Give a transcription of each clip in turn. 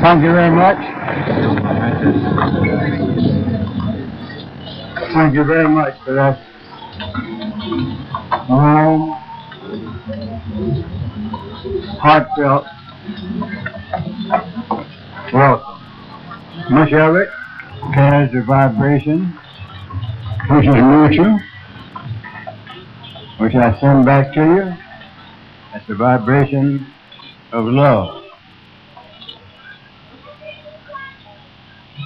Thank you very much. Thank you very much for that warm, heartfelt welcome. Much of it carries a vibration which is mutual, which I send back to you. That's the vibration of love.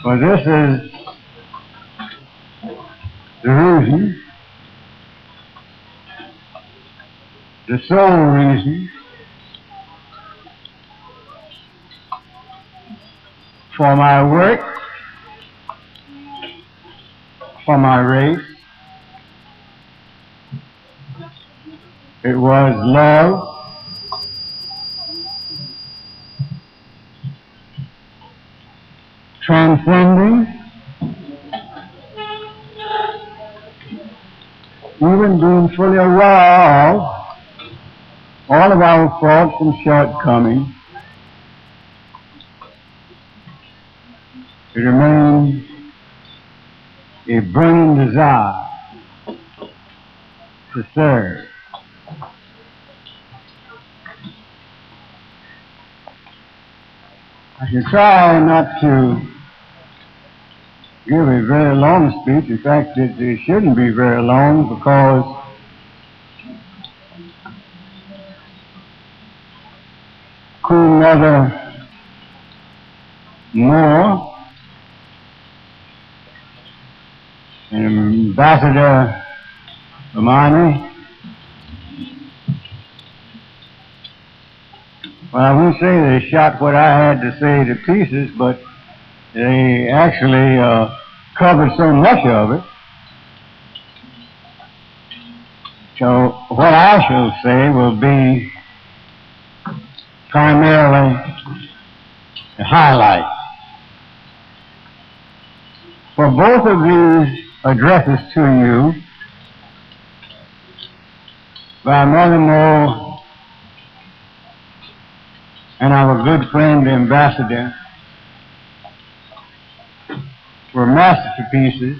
For this is the reason, the sole reason for my work, for my race. It was love, transcending, even being fully aware of all of our faults and shortcomings. It remains a burning desire to serve. I should try not to give a very long speech. In fact, it shouldn't be very long, because Queen Mother Moore and Ambassador Romani, well, I won't say they shot what I had to say to pieces, but they actually covered so much of it. So what I shall say will be primarily the highlight. For both of these addresses to you by Mother Moore and our good friend the Ambassador were masterpieces.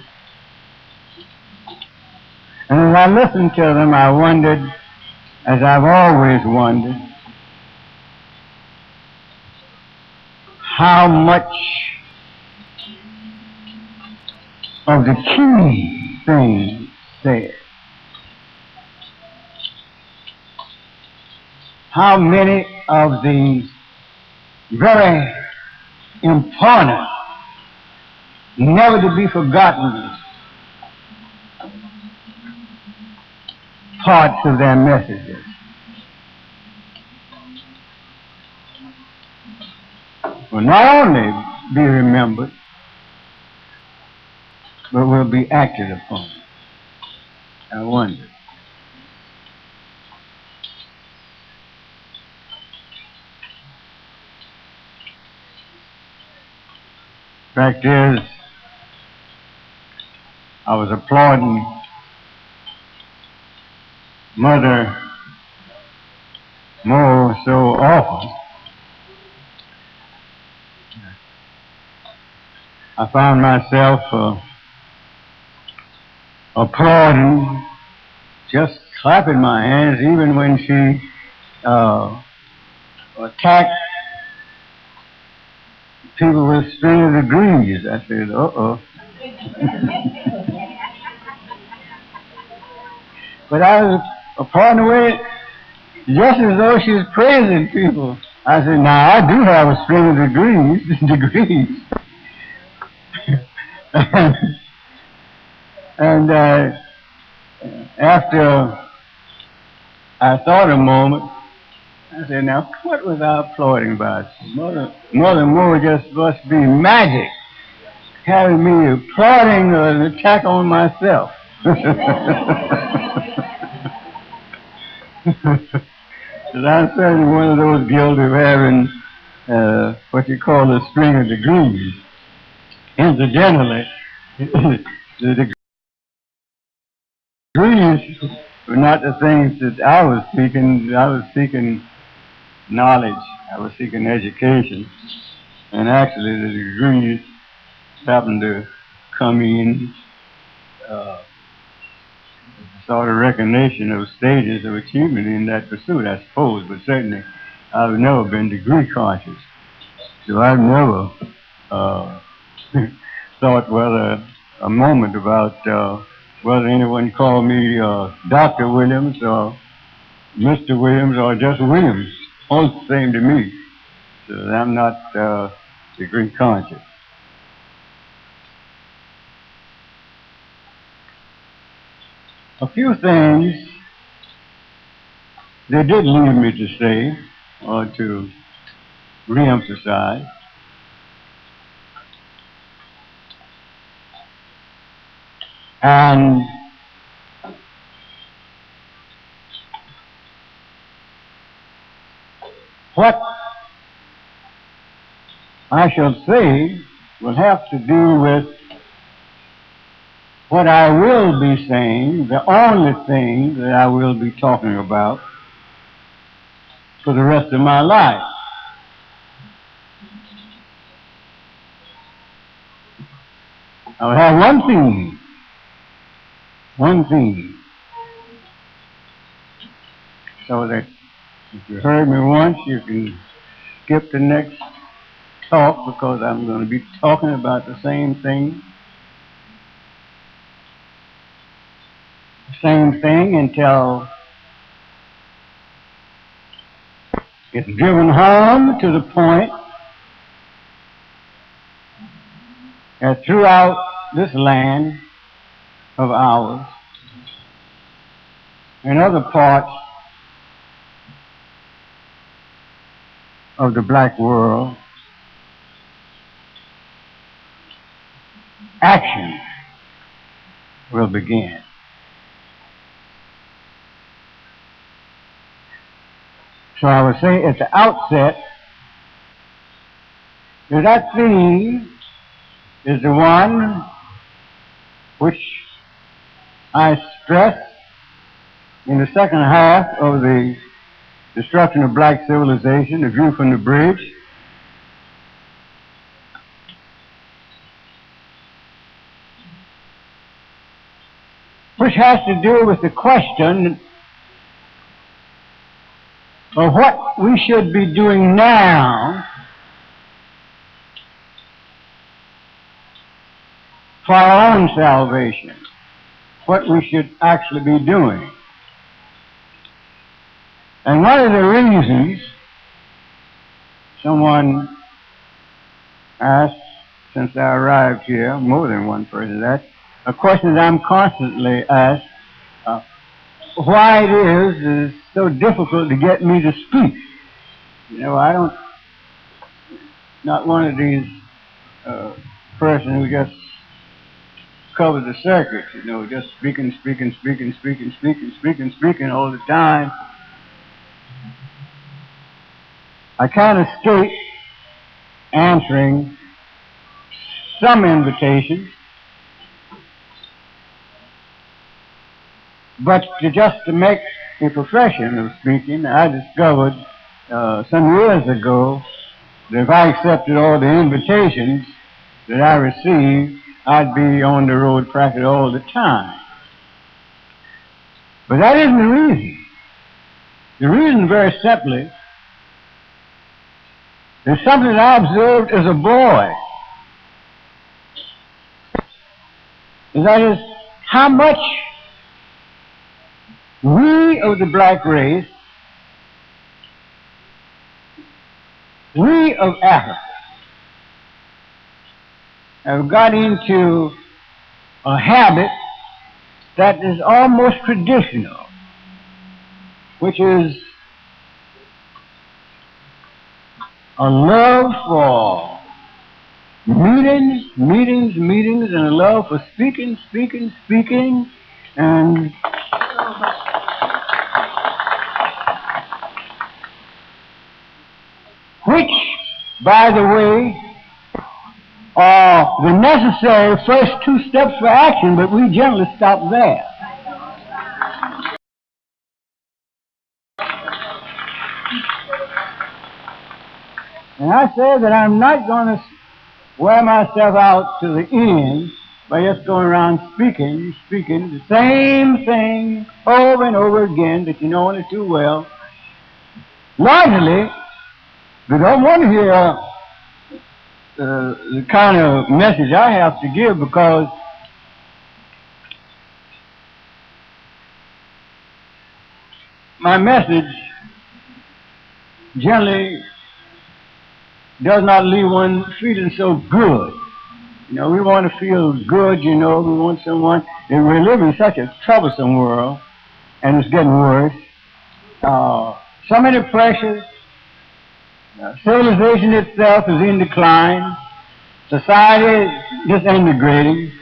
And as I listened to them, I wondered, as I've always wondered, how much of the key things said, how many of the very important, never to be forgotten parts of their messages will not only be remembered, but will be acted upon. I wonder. Fact is, I was applauding Mother Moore so often. I found myself applauding, just clapping my hands, even when she attacked people with string of degrees. I said, uh-oh. But I was applauding away just as though she was praising people. I said, now I do have a string of degrees. And after I thought a moment, I said, now what was I applauding about? Mother Moore just must be magic, having me applauding an attack on myself. Because I'm certainly one of those guilty of having what you call a string of degrees. Incidentally, the degrees were not the things that I was seeking. I was seeking knowledge. I was seeking education. And actually the degrees happened to come in sort of recognition of stages of achievement in that pursuit, I suppose, but certainly I've never been degree conscious. So I've never uh, thought whether a moment about whether anyone called me Dr. Williams or Mr. Williams or just Williams. All the same to me. So I'm not degree conscious. A few things they did lead me to say or to reemphasize. And what I shall say will have to do with what I will be saying, the only thing that I will be talking about for the rest of my life. I'll have one theme, so that if you heard me once, you can skip the next talk because I'm going to be talking about the same thing until it's driven home to the point that throughout this land of ours and other parts of the black world, action will begin. So I would say at the outset that theme is the one which I stress in the second half of the Destruction of Black Civilization, The View from the Bridge, which has to do with the question of what we should be doing now for our own salvation, what we should actually be doing. And one of the reasons someone asked since I arrived here, more than one person asked, a question that I'm constantly asked, why it is so difficult to get me to speak. You know, not one of these persons who just cover the circuit, you know, just speaking all the time. I can't escape answering some invitations, but just to make a profession of speaking, I discovered some years ago that if I accepted all the invitations that I received, I'd be on the road practically all the time. But that isn't the reason. The reason, very simply, is something that I observed as a boy. And that is how much we of the black race, we of Africa, have got into a habit that is almost traditional, which is a love for meetings, and a love for speaking, and which, by the way, are the necessary first two steps for action, but we generally stop there. And I said that I'm not going to wear myself out to the end by just going around speaking the same thing over and over again that you know only too well. Largely, we don't want to hear the kind of message I have to give, because my message generally does not leave one feeling so good. You know, we want to feel good, you know, we want someone, and we live in such a troublesome world, and it's getting worse. So many pressures. Civilization itself is in decline. Society is disintegrating.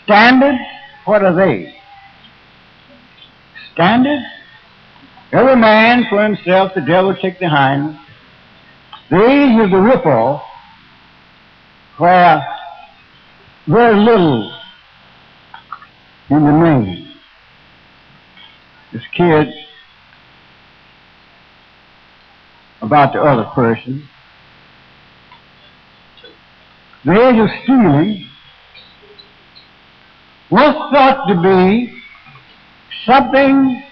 Standards, what are they? Standards? Every man for himself, the devil take the hind. The age of the rip-off, where very little in the main is cared about the other person. The age of stealing was thought to be something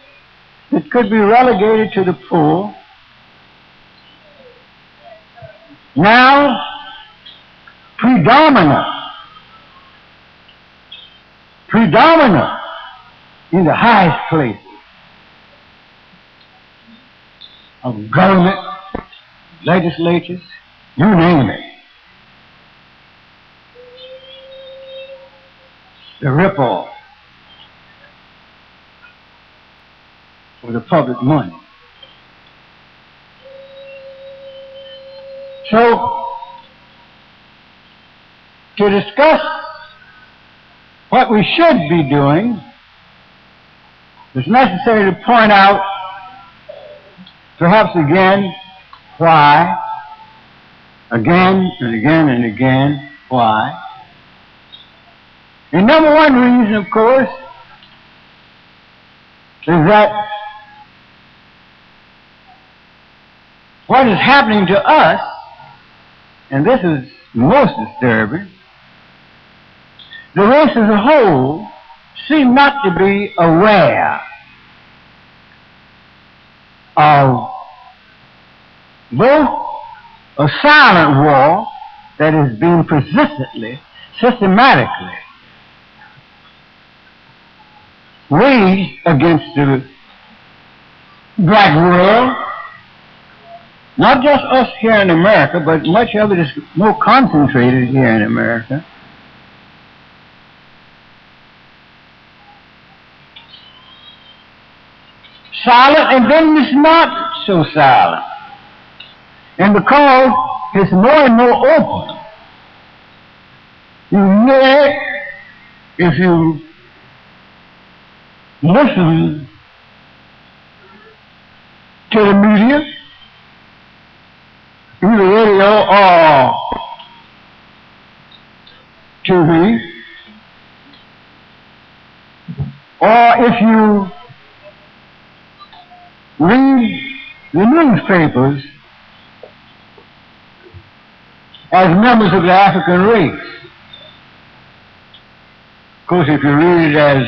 that could be relegated to the poor. Now, predominant in the highest places of government, legislatures, you name it. The rip-off of the public money. So, to discuss what we should be doing, it's necessary to point out, perhaps again, why, again and again and again, why. And number one reason, of course, is that what is happening to us, and this is most disturbing, the race as a whole seem not to be aware of both a silent war that is being persistently, systematically waged against the black world, not just us here in America, but much of it is more concentrated here in America. Silent, and then it's not so silent. And because it's more and more open, you know, if you listen to the media, either radio or TV, or if you read the newspapers as members of the African race. Of course, if you read it as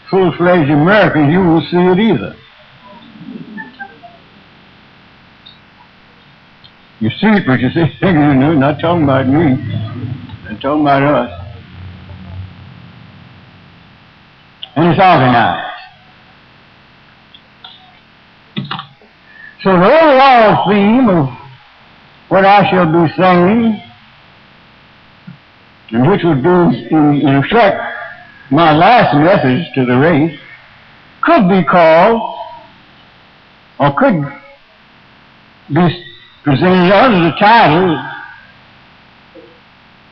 full-fledged Americans, you won't see it either. You see it, but you say, you know, not talking about me, they're talking about us. And it's organized. So the overall theme of what I shall be saying, and which would be, in effect, my last message to the race, could be called, or could be presented under the title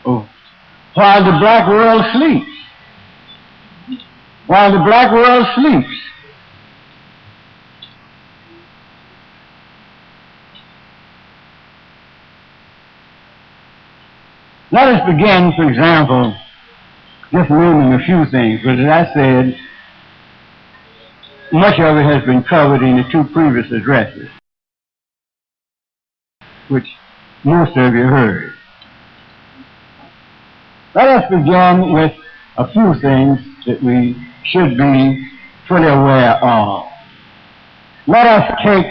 of While the Black World Sleeps. While the Black World Sleeps. Let us begin, for example, just naming a few things, but as I said, much of it has been covered in the two previous addresses, which most of you heard. Let us begin with a few things that we should be fully aware of. Let us take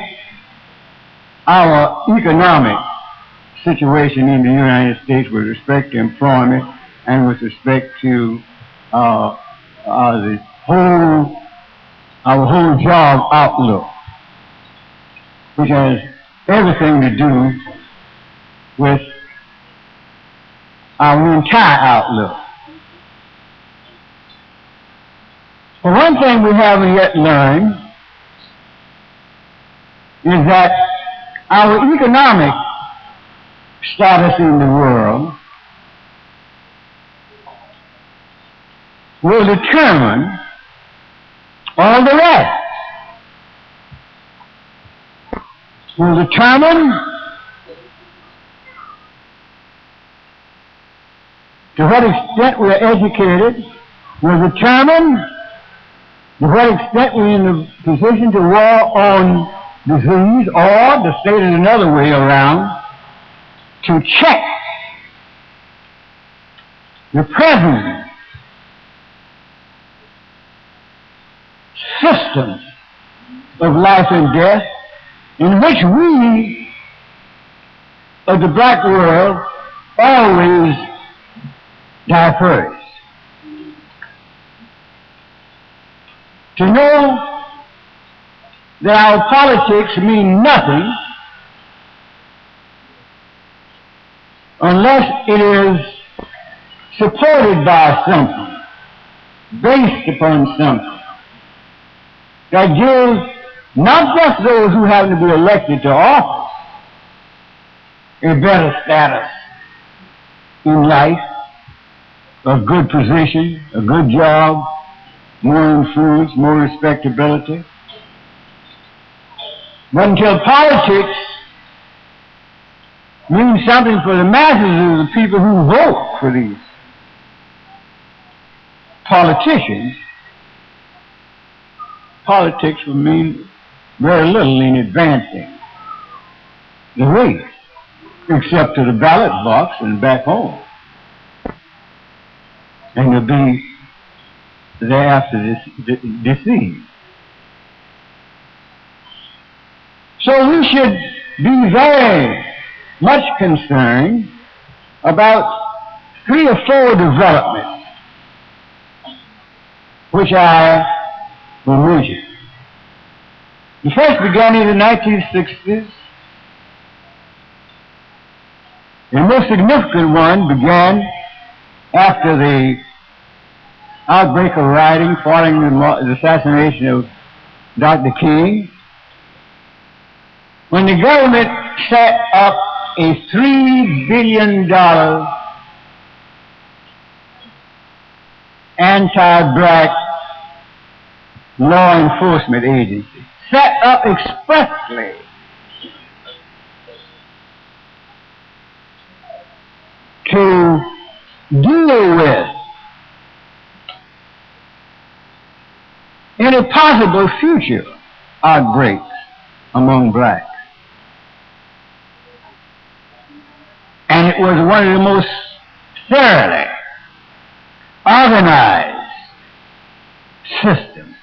our economic situation in the United States with respect to employment and with respect to our whole job outlook, which has everything to do with our entire outlook. But one thing we haven't yet learned is that our economic status in the world will determine all the rest. Will determine to what extent we are educated, will determine to what extent we're in the position to war on disease, or, to state it another way around, to check the present system of life and death in which we of the black world always die first. To know that our politics mean nothing unless it is supported by something, based upon something that gives not just those who happen to be elected to office a better status in life, a good position, a good job, more influence, more respectability. But until politics means something for the masses of the people who vote for these politicians, politics will mean very little in advancing the race, except to the ballot box and back home. And to be thereafter deceived. So we should be very much concerned about 3 or 4 developments which I will mention. The first began in the 1960s. The most significant one began after the outbreak of rioting following the assassination of Dr. King, when the government set up a $3 billion anti-black law enforcement agency, set up expressly to deal with any possible future outbreaks among blacks. And it was one of the most thoroughly organized systems.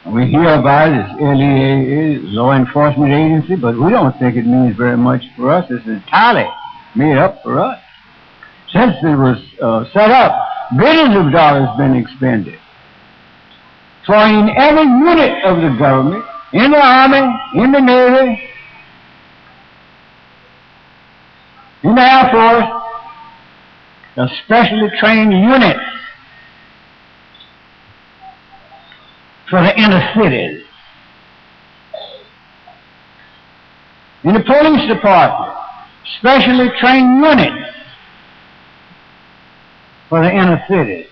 We hear about it as LEA, Law Enforcement Agency, but we don't think it means very much for us. It's entirely made up for us. Since it was set up, billions of dollars have been expended. For in every unit of the government, in the Army, in the Navy, in the Air Force, the specially trained units for the inner cities. In the police department, specially trained units for the inner cities.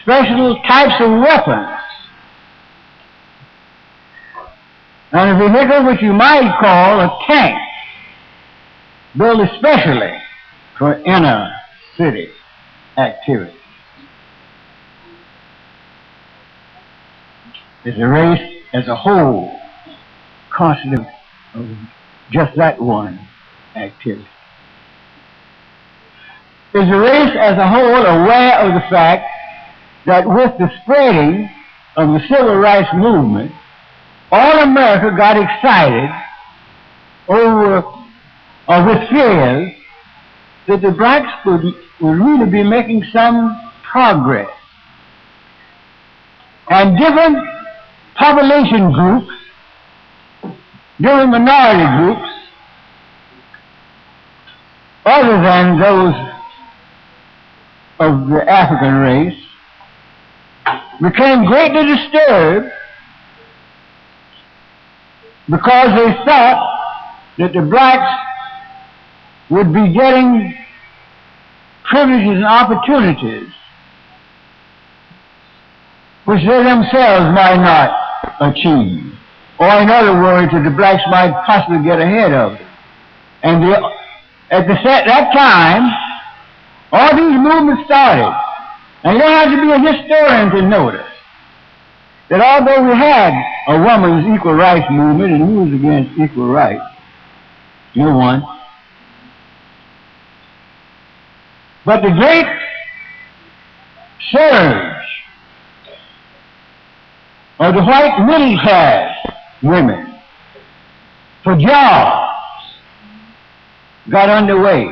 Special types of weapons. And a vehicle which you might call a tank, built especially for inner city activity. As a race as a whole constantly of just that one activity. Is the race as a whole aware of the fact that with the spreading of the civil rights movement, all America got excited over or with fears that the blacks would really be making some progress? And different population groups, different minority groups, other than those of the African race, became greatly disturbed because they thought that the blacks would be getting privileges and opportunities which they themselves might not achieve. Or in other words, that the blacks might possibly get ahead of them. And at that time, all these movements started. And you don't have to be a historian to notice that although we had a woman's equal rights movement, and who was against equal rights? No one. But the great surge of the white middle class women for jobs got underway.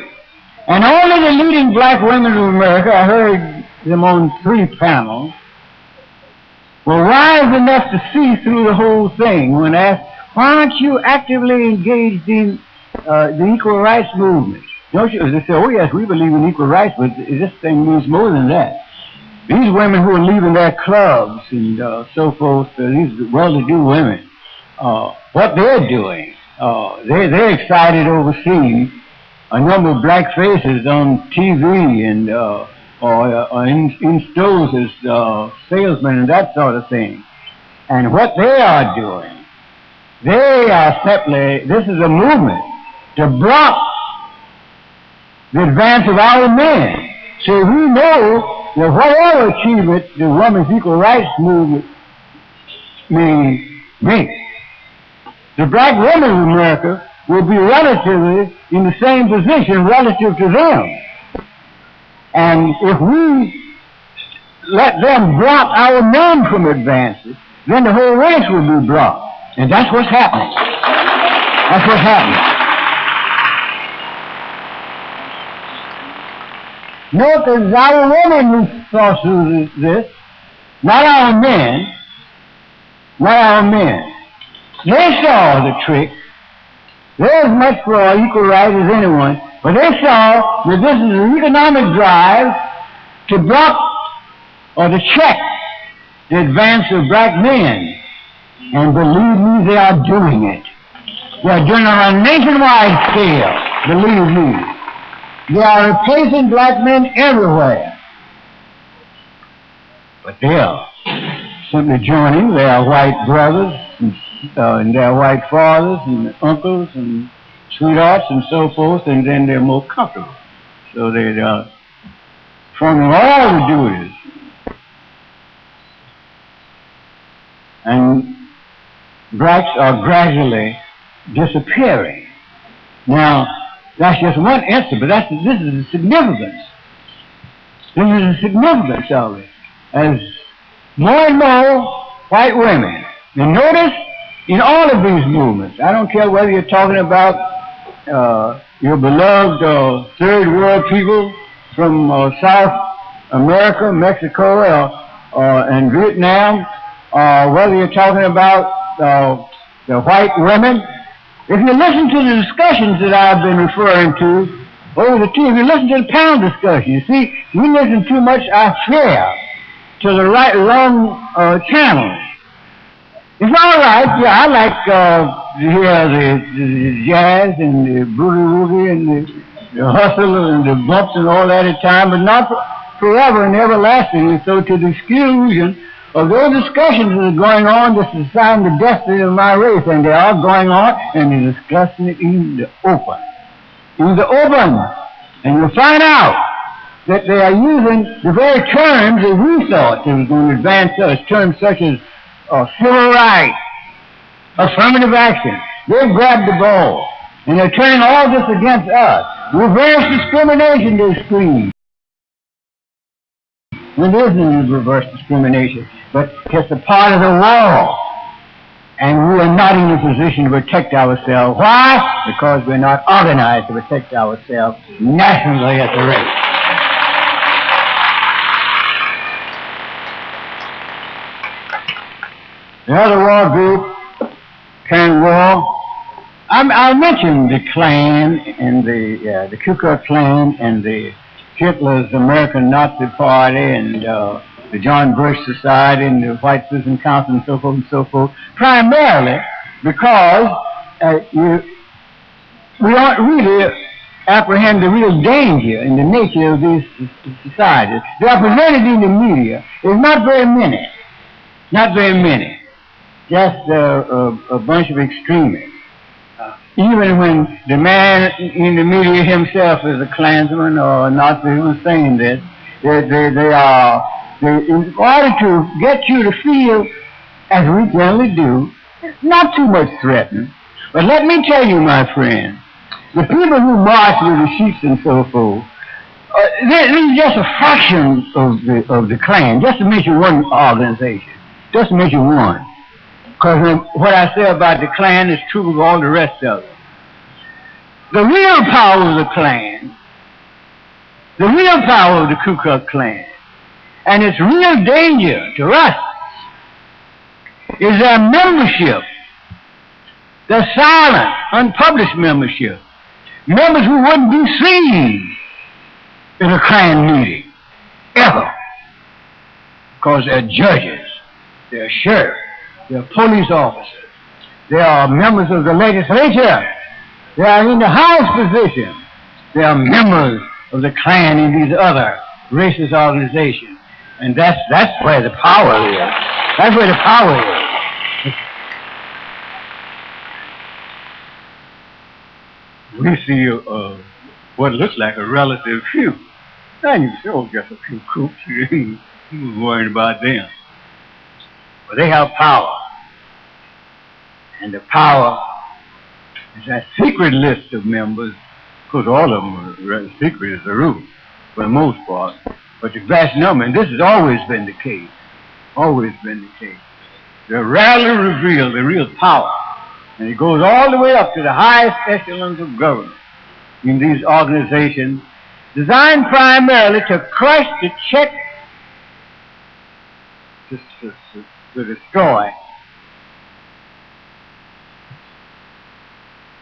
And only the leading black women of America, I heard them on 3 panels, were wise enough to see through the whole thing when asked, why aren't you actively engaged in the equal rights movement? Don't you? They say, oh yes, we believe in equal rights, but this thing means more than that. These women who are leaving their clubs and so forth, these well-to-do women, what they're doing, they're excited over seeing a number of black faces on TV and or in stores as salesmen and that sort of thing. And what they are doing, they are simply, this is a movement to block the advance of our men. So we know that whatever achievement the women's equal rights movement may make, the black women of America will be relatively in the same position relative to them. And if we let them block our men from advances, then the whole race will be blocked. And that's what's happening. That's what's happening. Note that it's our women who saw through this, not our men. Not our men. They saw the trick. They're as much for equal rights as anyone, but they saw that this is an economic drive to block or to check the advance of black men. And believe me, they are doing it. They are doing it on a nationwide scale, believe me. They are replacing black men everywhere. But they are simply joining their white brothers and their white fathers and uncles and sweethearts and so forth, and then they're more comfortable. So they're forming all the duties. And blacks are gradually disappearing. Now, that's just one instance, but this is the significance. This is the significance of it. As more and more white women, and notice in all of these movements, I don't care whether you're talking about your beloved third world people from South America, Mexico, and Vietnam, or whether you're talking about the white women. If you listen to the discussions that I've been referring to over the TV, you listen to the panel discussion. You see, we listen too much, I fear, to the right long channels. It's all right. Yeah, I like to hear the jazz and the boogie-woogie and the hustle and the bumps and all that at time, but not forever and everlastingly. So to the exclusion of those discussions that are going on to decide the destiny of my race, and they are going on, and they're discussing it in the open. In the open. And you'll find out that they are using the very terms that we thought they were going to advance us, terms such as civil rights, affirmative action. They've grabbed the ball, and they're turning all this against us. Reverse discrimination, they scream. When there isn't reverse discrimination, but it's a part of the war. And we are not in a position to protect ourselves. Why? Because we're not organized to protect ourselves nationally at the rate. The other war group, Klan War, I mentioned the Klan and the Ku Klux Klan and the Hitler's American Nazi Party and the John Birch Society and the White Citizen Council and so forth, primarily because we don't really apprehend the real danger in the nature of these societies. They are presented in the media. There's not very many. Not very many. Just a bunch of extremists. Even when the man in the media himself is a Klansman or a Nazi who's saying this, they are, in order to get you to feel, as we generally do, not too much threatened. But let me tell you, my friend, the people who march with the sheets and so forth, this is just a fraction of the Klan, just to mention one organization, just to mention one. Because what I say about the Klan is true of all the rest of it. The real power of the Klan, the real power of the Ku Klux Klan, and its real danger to us is their membership, their silent, unpublished membership. Members who wouldn't be seen in a Klan meeting, ever. Because they're judges, they're sheriffs, they're police officers, they are members of the legislature, they are in the highest position, they are members of the Klan and these other racist organizations. And that's where the power is. That's where the power is. We see what looks like a relative few. And you say, oh, just a few crooks. Who's worrying about them? But they have power. And the power is that secret list of members. Of course, all of them are secret as a rule, for the most part. But the vast number, and this has always been the case, always been the case. They rarely reveal the real power. And it goes all the way up to the highest echelons of government in these organizations, designed primarily to crush, to check, to destroy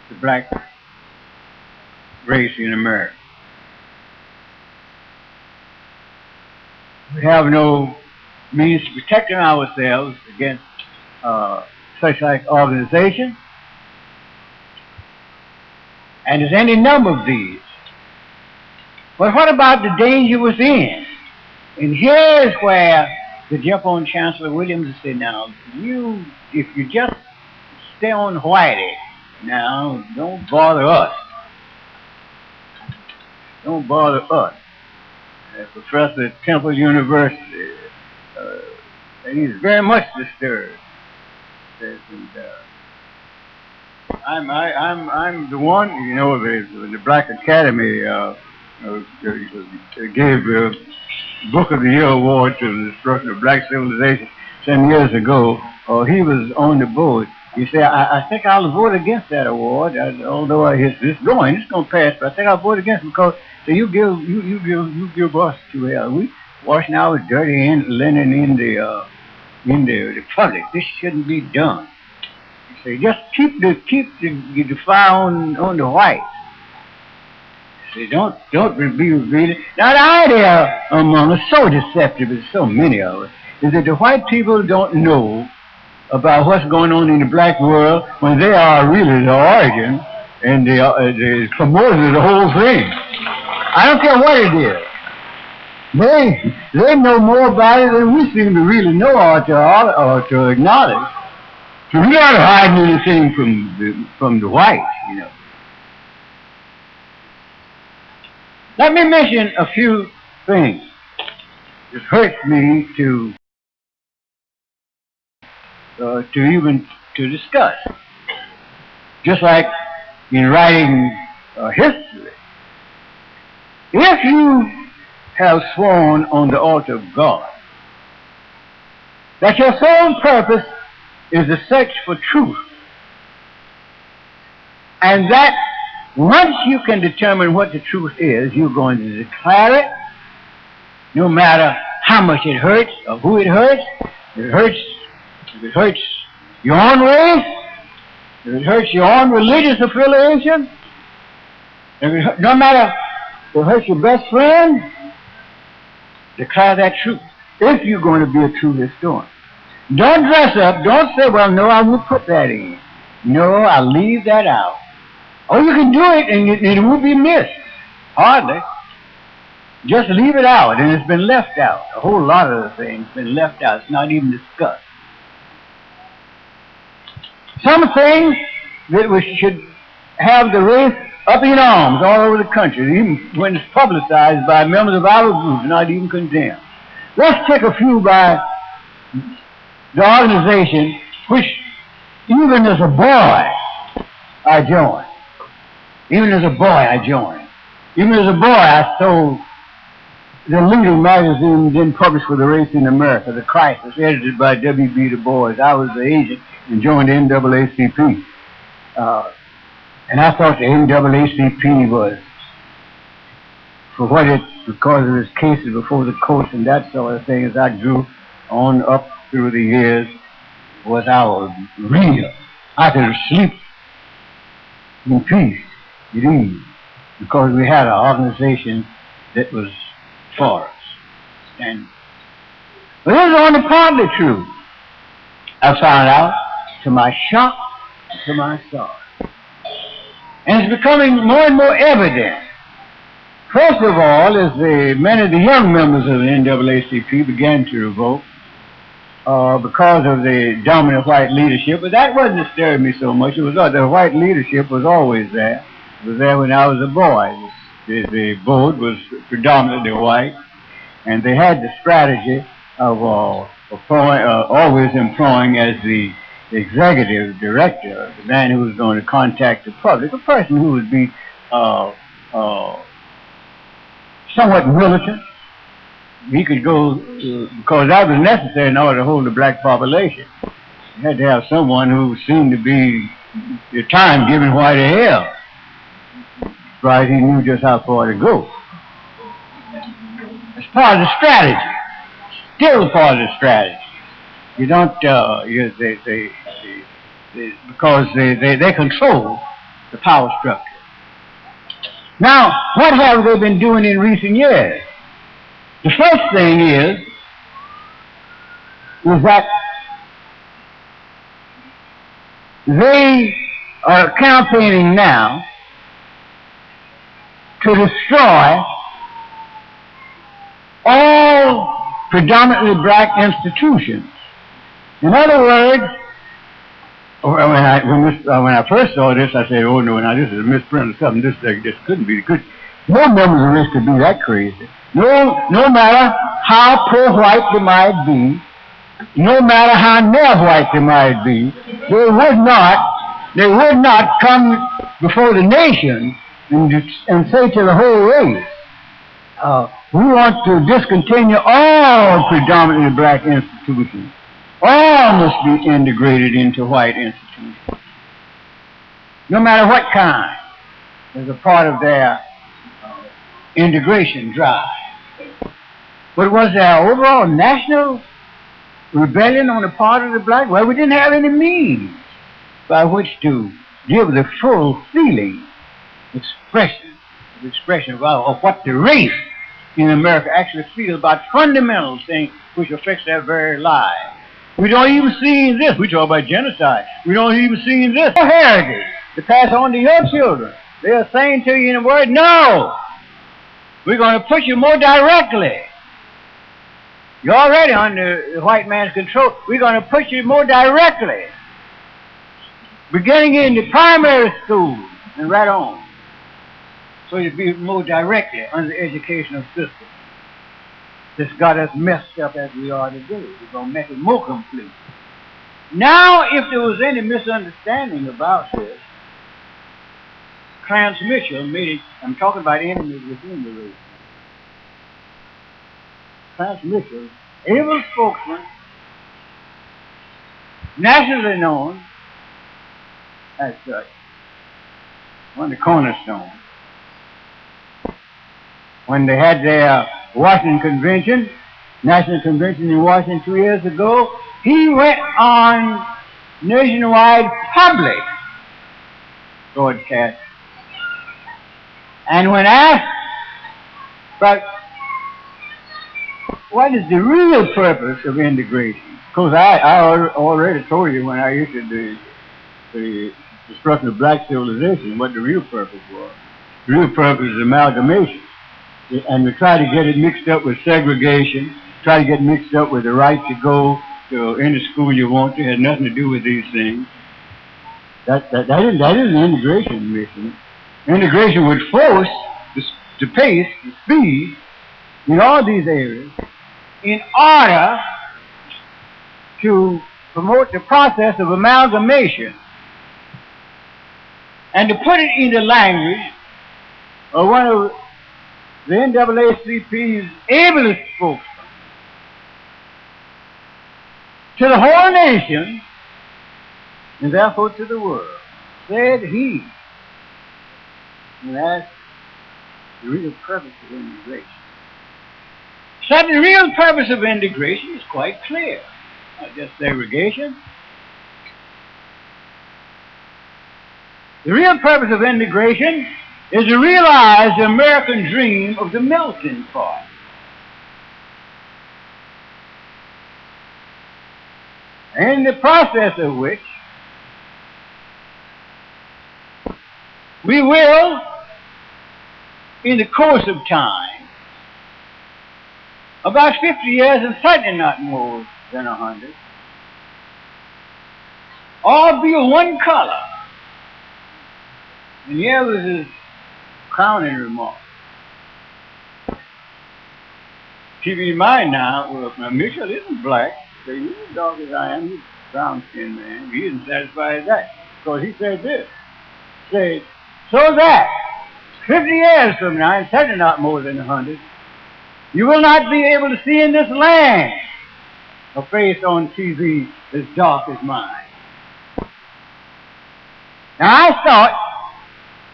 the black race in America. We have no means of protecting ourselves against such like organizations. And there's any number of these. But what about the danger within? And here's where the jump on Chancellor Williams and say, now, if you just stay on Whitey, now, don't bother us. Don't bother us. A professor at Temple University, he's very much disturbed. And, I'm the one, you know, the Black Academy gave the Book of the Year award to the destruction of black civilization some years ago. He was on the board. He said, I think I'll vote against that award, although it's going to pass, but I think I'll vote against it because you give us to we washing our dirty linen in the public. This shouldn't be done. Say, just keep the fire on the whites. Say, don't be revealing. Now the idea among us, so deceptive, there's so many of us, is that the white people don't know about what's going on in the black world when they are really the origin and the promoters of the whole thing. I don't care what it is. They know more about it than we seem to really know or to acknowledge. So we aren't hiding anything from the whites, you know. Let me mention a few things that hurts me to discuss. just like in writing history. If you have sworn on the altar of God that your sole purpose is the search for truth, and that once you can determine what the truth is, you're going to declare it, no matter how much it hurts or who it hurts. If it hurts your own race, if it hurts your own religious affiliation, no matter if it hurts your best friend, declare that truth, if you're going to be a true historian. Don't dress up. Don't say, well, no, I won't put that in. No, I'll leave that out. Oh, you can do it, and it won't be missed. Hardly. Just leave it out, and it's been left out. A whole lot of the things been left out. It's not even discussed. Some things that we should have the race up in arms all over the country, even when it's publicized by members of our group, not even condemned. Let's take a few by the organization which, even as a boy, I joined. Even as a boy, I joined. Even as a boy, I sold the leading magazine then published for the race in America, The Crisis, edited by W.B. Du Bois. I was the agent and joined the NAACP. And I thought the NAACP was, for what it, because of its cases before the courts and that sort of thing, as I grew on up through the years, was our real. I could sleep in peace, at ease, because we had an organization that was for us. And but it was only partly true. I found out, to my shock, to my sorrow. And it's becoming more and more evident. First of all, as many of the young members of the NAACP began to revolt because of the dominant white leadership, but that wasn't disturbing me so much. It was the white leadership was always there. It was there when I was a boy. The board was predominantly white, and they had the strategy of always employing as the executive director, the man who was going to contact the public, a person who would be somewhat militant. He could go, because that was necessary in order to hold the black population. You had to have someone who seemed to be, at the time, giving white a hell. Right, he knew just how far to go. It's part of the strategy. Still part of the strategy. You don't, because they control the power structure. Now, what have they been doing in recent years? The first thing is that they are campaigning now to destroy all predominantly black institutions. In other words, when I first saw this, I said, oh no, now this is a misprint or something. This couldn't be. No members of this could be that crazy. No matter how pro-white they might be, no matter how near-white they might be, they would not come before the nation and say to the whole race, we want to discontinue all predominantly black institutions. All must be integrated into white institutions, no matter what kind, as a part of their integration drive. But was there overall national rebellion on the part of the black? Well, we didn't have any means by which to give the full feeling, expression of what the race in America actually feels about fundamental things which affects their very lives. We don't even see this. We talk about genocide. We don't even see this heritage to pass on to your children. They are saying to you in a word, no, we're going to put you more directly. You're already under the white man's control. We're going to put you more directly, beginning in the primary school and right on. So you'd be more directly under the educational system that's got us messed up as we are today. We're going to make it more complete. Now, if there was any misunderstanding about this, Transmission made it, I'm talking about enemies within the race. Transmission, able spokesman, nationally known as such, one of the cornerstones. When they had their Washington Convention, National Convention in Washington 2 years ago, he went on nationwide public broadcast. And when asked, but what is the real purpose of integration? Because I already told you when I issued the destruction of black civilization what the real purpose was. The real purpose is amalgamation. And we try to get it mixed up with segregation, try to get mixed up with the right to go to any school you want to. It has nothing to do with these things. That is an integration mission. Integration would force the pace, the speed in all these areas in order to promote the process of amalgamation and to put it in the language of one of the NAACP's ablest spokesmen to the whole nation and therefore to the world, said he, and that's the real purpose of integration. So the real purpose of integration is quite clear, not just segregation. The real purpose of integration is to realize the American dream of the melting pot. In the process of which we will, in the course of time, about 50 years and certainly not more than 100, all be of one color. And here was his crowning remark. Keep in mind now, Mitchell isn't black, so he's as dark as I am, he's a brown-skinned man. He isn't satisfied with that, because he said this. He said, so that 50 years from now, and certainly not more than 100, you will not be able to see in this land a face on TV as dark as mine. Now I thought,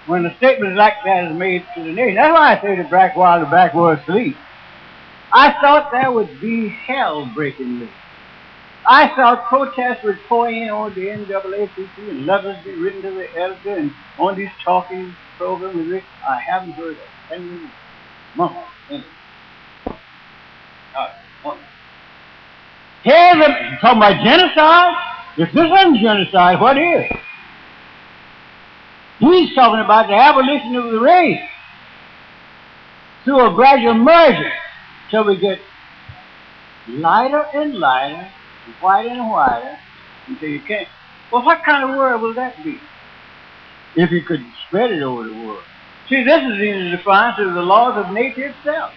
when a statement like that is made to the nation, that's why I say the black while the black was asleep, I thought there would be hell breaking loose. I thought protests would pour in on the NAACP and letters be written to the editor and on these talking programs which I haven't heard of any month. Here's talking about genocide. If this isn't genocide, what is? He's talking about the abolition of the race through a gradual merger till we get lighter and lighter, and whiter and whiter, until you can't. Well, what kind of world will that be if you could spread it over the world? See, this is in defiance of the laws of nature itself.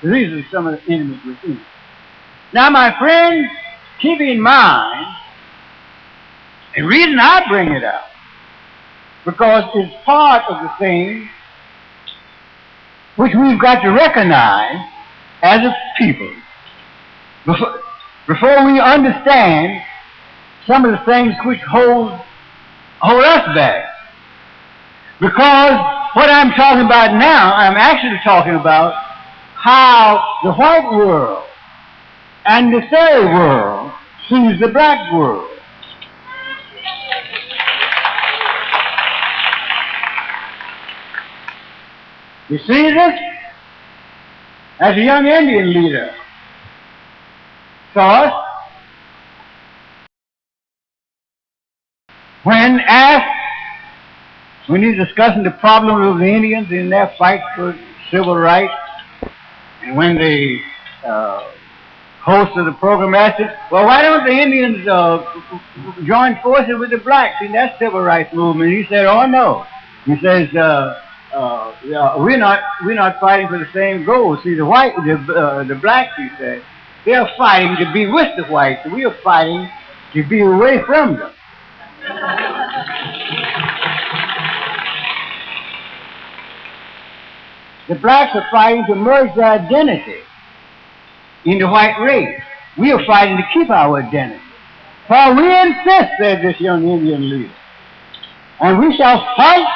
These are some of the enemies within. Now, my friends, keep in mind, the reason I bring it up, because it's part of the thing which we've got to recognize as a people before we understand some of the things which hold us back. Because what I'm talking about now, I'm actually talking about how the white world and the third world sees the black world. You see this? As a young Indian leader, thought, when he's discussing the problem of the Indians in their fight for civil rights, and when the host of the program asked it, well, why don't the Indians join forces with the blacks in that civil rights movement? He said, oh no. He says, we're not fighting for the same goal. See, the blacks, he said, they're fighting to be with the whites. We are fighting to be away from them. The blacks are fighting to merge their identity in the white race. We are fighting to keep our identity. For we insist, said this young Indian leader, and we shall fight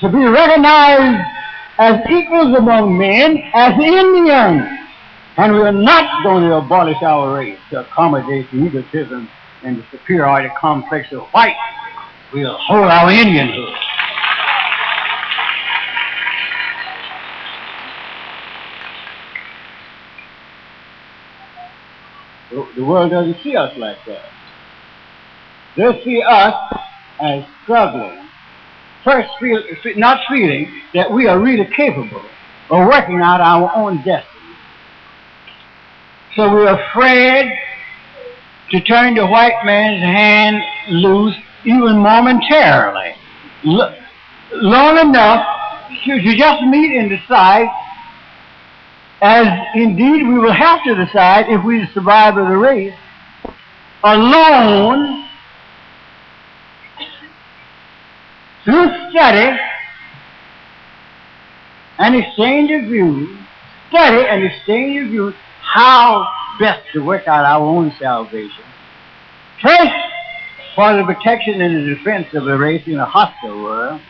to be recognized as equals among men, as Indians. And we are not going to abolish our race to accommodate the egotism and the superiority complex of white. We'll hold our Indianhood. The world doesn't see us like that. They see us as struggling. First, not feeling that we are really capable of working out our own destiny. So we're afraid to turn the white man's hand loose even momentarily. Long enough to just meet and decide, as indeed we will have to decide if we survive as a race, alone, through study and exchange of views, how best to work out our own salvation. First, for the protection and the defense of the race in a hostile world,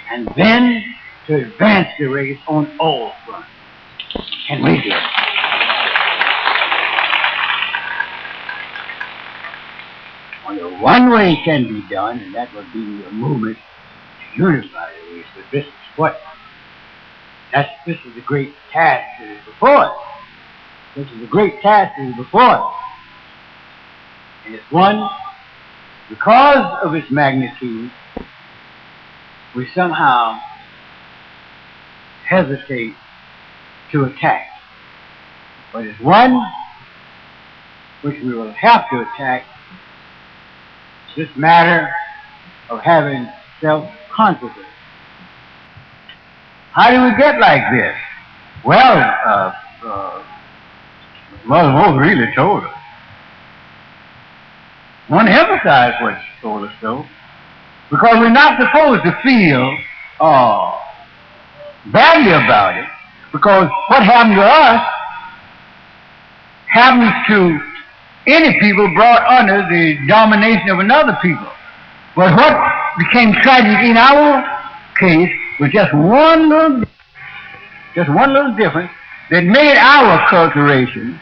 and then to advance the race on all fronts. Can we do it? Only one way it can be done, and that would be a movement to unify the race. But this is the great task that is before us. This is the great task that is before us. And it's one, because of its magnitude, we somehow hesitate to attack. But it's one which we will have to attack, this matter of having self-confidence. How do we get like this? Well, Mother Moses really told us. I want to emphasize what she told us, though, because we're not supposed to feel badly about it, because what happened to us happens to any people brought under the domination of another people. But what became tragic in our case was just one little difference that made our acculturation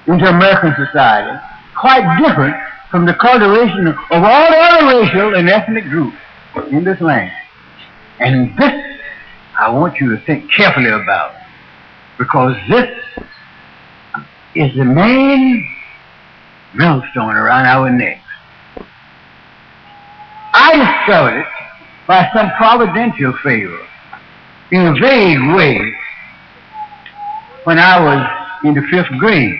into American society quite different from the cultivation of all the other racial and ethnic groups in this land. And this I want you to think carefully about, because this is the main millstone around our necks. I discovered it by some providential favor in a vague way when I was in the 5th grade.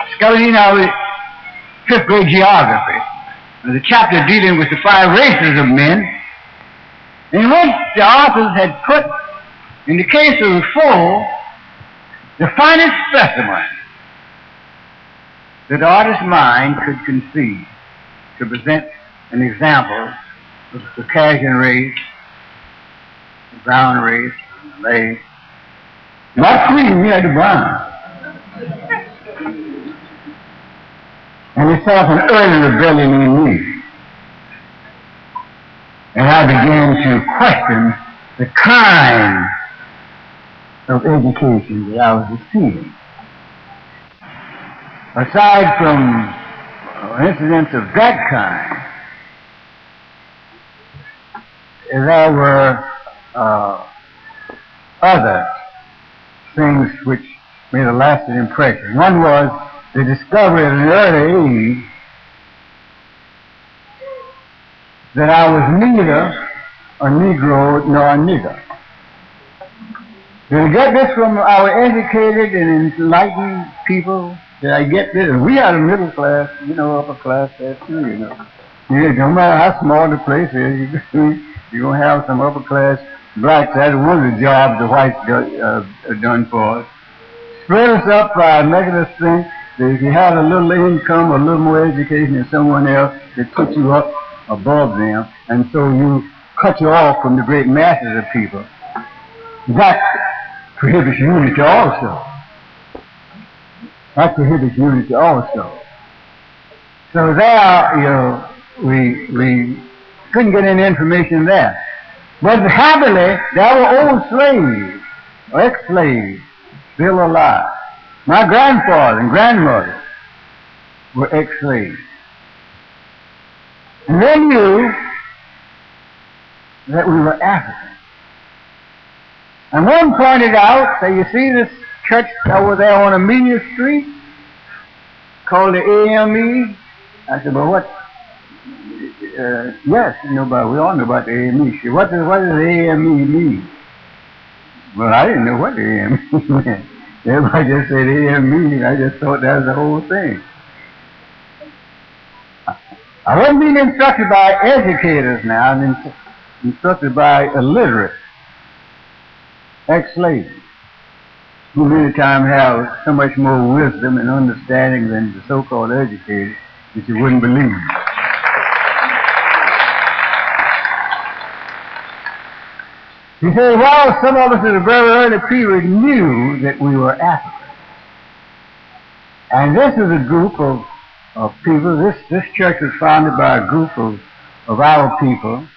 Discovered in our 5th grade geography, the chapter dealing with the 5 races of men, in which the authors had put, in the case of the 4, the finest specimen that the artist's mind could conceive to present an example of the Caucasian race, the brown race, the Malay. Not cream, we had the brown. And it set up an early rebellion in me. And I began to question the kind of education that I was receiving. Aside from incidents of that kind, there were other things which made a lasting impression. One was the discovery at an early age that I was neither a Negro nor a nigger. Did I get this from our educated and enlightened people? Did I get this? We had a middle class, upper class there too, no matter how small the place is, you're going to have some upper class blacks. That's one of the jobs the whites done for us. Spread us up by making us think that if you had a little income or a little more education than someone else, it put you up above them, and so you cut you off from the great masses of people. That prohibits unity also. That prohibits unity also. So there, we couldn't get any information there. But happily, there were old slaves, or ex-slaves, still alive. My grandfather and grandmother were ex-slaves. And they knew that we were African. And one pointed out, say, you see this church over there on Amelia Street called the AME? I said, well, what? Yes, we all know about the AME. She, what does the AME mean? Well, I didn't know what the AME meant. Everybody just said AME. I just thought that was the whole thing. I wasn't being instructed by educators now. I'm instructed by illiterate ex-slaves, who many times have so much more wisdom and understanding than the so-called educated that you wouldn't believe. He said, well, some of us at a very early period knew that we were African. And this is a group of people. This church was founded by a group of our people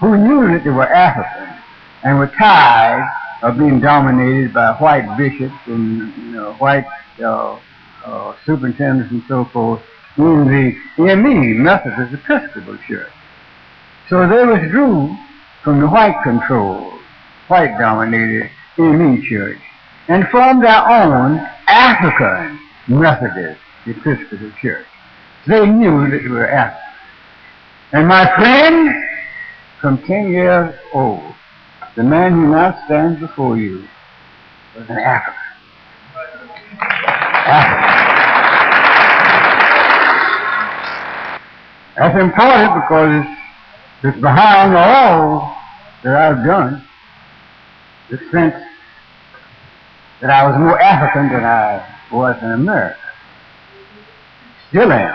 who knew that they were African and were tired of being dominated by white bishops and white superintendents and so forth in the ME, Methodist Episcopal Church. So they withdrew from the white-controlled, white-dominated ME Church and formed their own African Methodist Episcopal Church. They knew that they were African. And my friend, from 10 years old, the man who now stands before you was an African. That's important because it's behind all that I've done, the sense that I was more African than I was in America. Still am.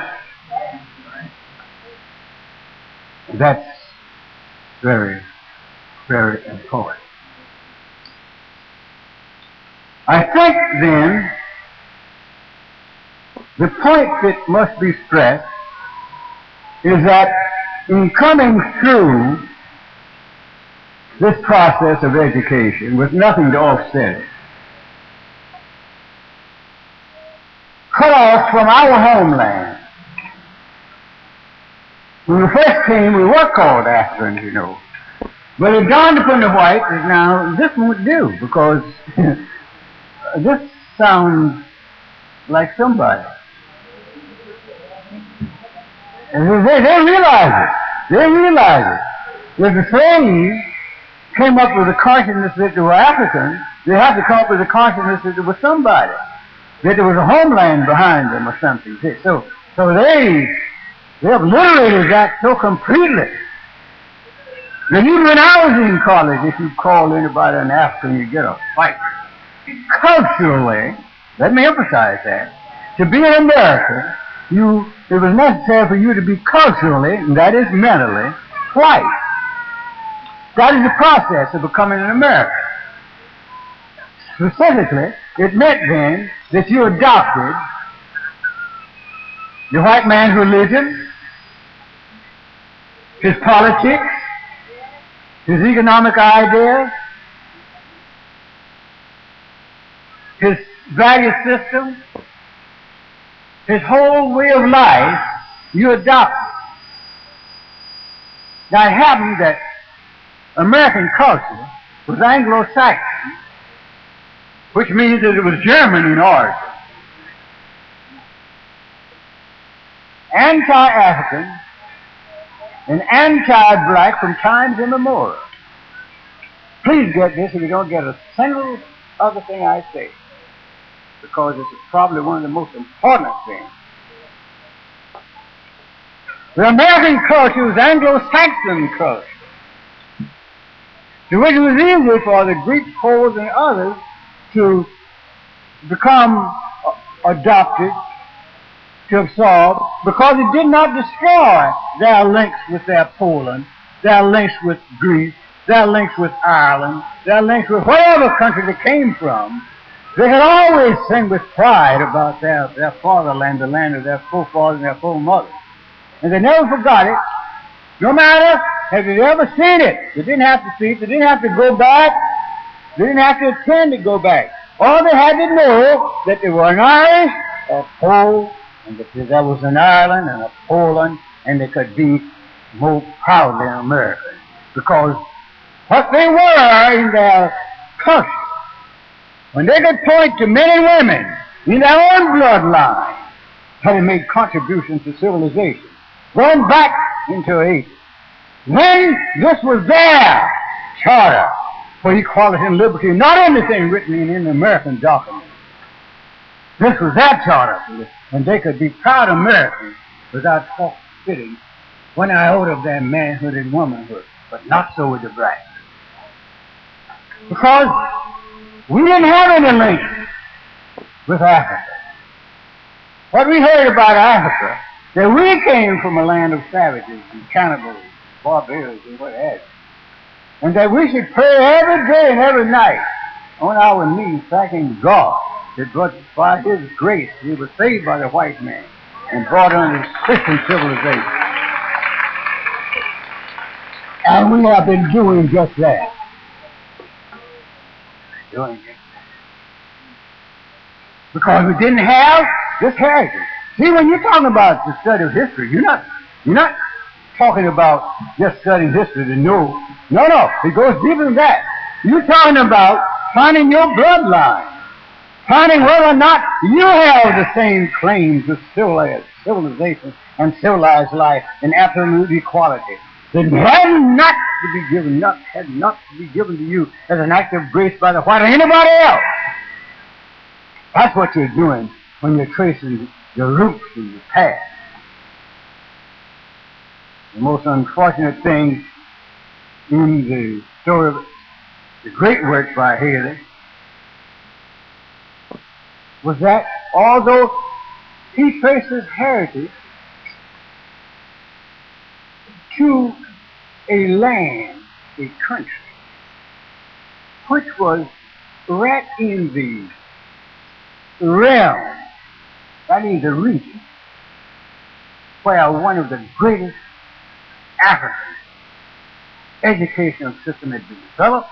That's very, very important. I think then the point that must be stressed is that in coming through this process of education with nothing to offset it, cut off from our homeland. When we first came, we were called Africans, But it dawned upon the whites that now this won't do because this sounds like somebody. And they realize it. They realize it. If the slaves came up with the consciousness that they were Africans, they had to come up with the consciousness that they were somebody, that there was a homeland behind them or something. So they obliterated that so completely that even when I was in college, if you call anybody an African, you get a fight. Culturally, let me emphasize that, to be an American, it was necessary for you to be culturally, and that is mentally, white. That is the process of becoming an American. Specifically, it meant then that you adopted the white man's religion, his politics, his economic ideas, his value system, his whole way of life, you adopted. Now it happened that American culture was Anglo-Saxon, which means that it was German in origin. Anti-African and anti-black from times immemorial. Please get this if you don't get a single other thing I say, because it's probably one of the most important things. The American culture was Anglo-Saxon culture, to which it was easy for the Greeks, Poles, and others to become adopted to absorb, because it did not destroy their links with their Poland, their links with Greece, their links with Ireland, their links with whatever country they came from. They had always sing with pride about their fatherland, the land of their forefathers and their foremothers. And they never forgot it, no matter have they ever seen it. They didn't have to see it. They didn't have to go back. They didn't have to attend to go back. All they had to know that they were an Irish, a Pole, and that there was an Ireland and a Poland, and they could be more proudly American. Because what they were in their culture, when they could point to men and women in their own bloodline, having made contributions to civilization, going back into ages, when this was their charter for equality and liberty, not anything written in the American document. This was their charter, and they could be proud Americans without forfeiting one iota of their manhood and womanhood, but not so with the blacks. Because we didn't have any link with Africa. What we heard about Africa, that we came from a land of savages and cannibals, barbarians and what have you, and that we should pray every day and every night on our knees thanking God that by His grace we were saved by the white man and brought under Christian civilization. And we have been doing just that. Because we didn't have this heritage. See, when you're talking about the study of history, you're not talking about just studying history to know. No, it goes deeper than that. You're talking about finding your bloodline, finding whether or not you have the same claims to civilization and civilized life and absolute equality that had not to be given to you as an act of grace by the white or anybody else. That's what you're doing when you're tracing the roots in the past. The most unfortunate thing in the story of the great work by Haley was that although he traces heritage to a land, a country, which was right in the realm, that is the region, where one of the greatest African educational system had been developed,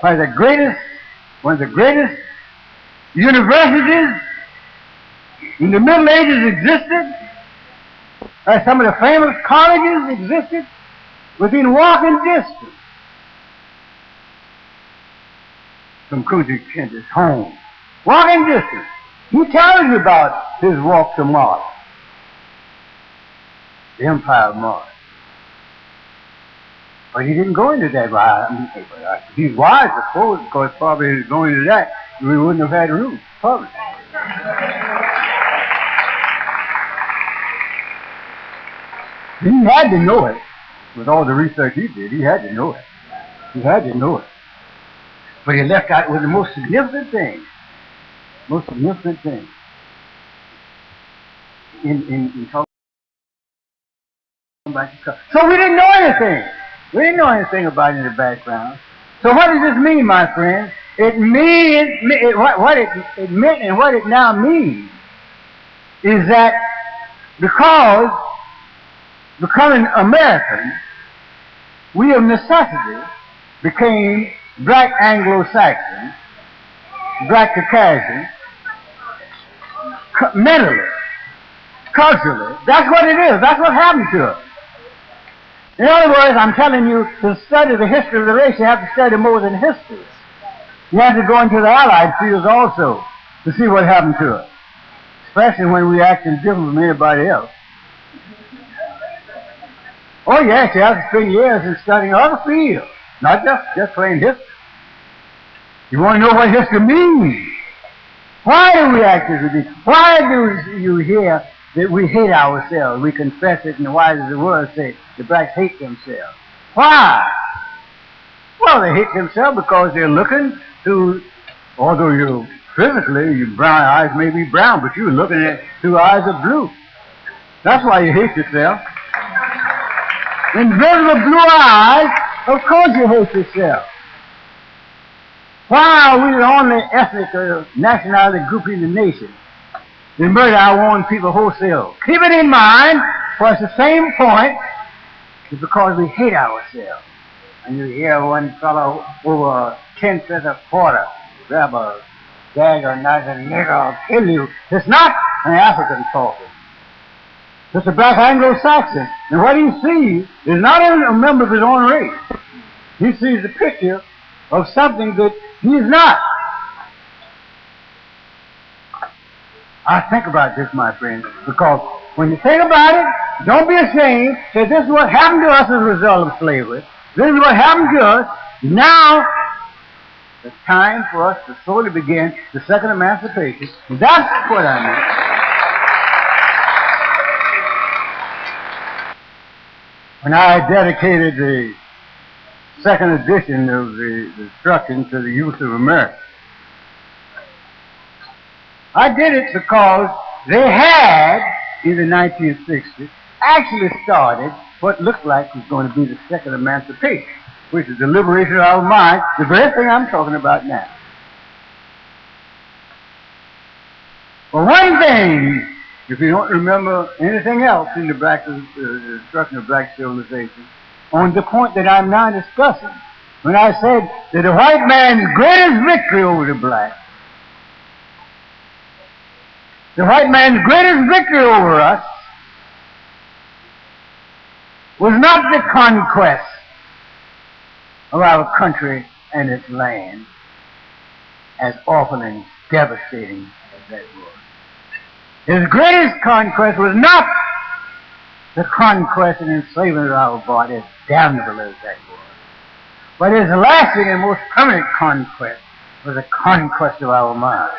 where one of the greatest universities in the Middle Ages existed, where some of the famous colleges existed within walking distance from Kuzi Ken's home. Walking distance. He tells you about his walk to Mars, the Empire of Mars. But he didn't go into that. He's wise, I suppose, because probably if he was going into that, we wouldn't have had room, probably. He had to know it. With all the research he did, he had to know it. He had to know it. But he left out with the most significant thing. Most significant thing. In talking about the culture. So we didn't know anything. We didn't know anything about it in the background. So what does this mean, my friends? It means, what it meant and what it now means is that because becoming American, we of necessity became black Anglo-Saxons, black Caucasians, mentally, culturally. That's what it is. That's what happened to us. In other words, I'm telling you, to study the history of the race, you have to study more than history. You have to go into the allied fields also to see what happened to us, especially when we acting different from anybody else. Oh yes, you have to spend years in studying other fields, not just plain history. You want to know what history means. Why do we act as we do? Why do you hear that we hate ourselves? We confess it, and the wise of the world say the blacks hate themselves. Why? Well, they hate themselves because they're looking to, although you're physically, your brown eyes may be brown, but you're looking at through eyes of blue. That's why you hate yourself. Invisible blue eyes, of course you hate yourself. Why are we the only ethnic or nationality group in the nation that murder our own people wholesale? Keep it in mind, for it's the same point, it's because we hate ourselves. And you hear one fellow over 10 cents a quarter grab a dagger and knife and nigger, I'll kill you. It's not an African talking. It's a black Anglo-Saxon. And what he sees is not even a member of his own race. He sees a picture of something that he's not. I think about this, my friend, because when you think about it, don't be ashamed that this is what happened to us as a result of slavery. This is what happened to us. Now, it's time for us to slowly begin the second emancipation. That's what I mean. When I dedicated the second edition of the instruction to the youth of America, I did it because they had, in the 1960s, actually started what looked like was going to be the second emancipation, which is the liberation of our mind, the very thing I'm talking about now. For one thing, if you don't remember anything else in the instruction of black civilization, on the point that I'm now discussing, when I said that the white man's greatest victory over the black, the white man's greatest victory over us was not the conquest of our country and its land, as awful and devastating as that was. His greatest conquest was not the conquest and enslavement of our body, as damnable as that was. But his lasting and most permanent conquest was the conquest of our mind.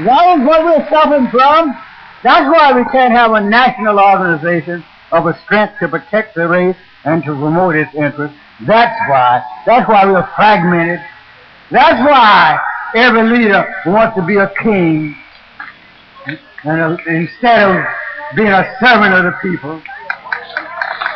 That is what we're suffering from. That's why we can't have a national organization of a strength to protect the race and to promote its interests. That's why. That's why we're fragmented. That's why every leader wants to be a king instead of being a servant of the people.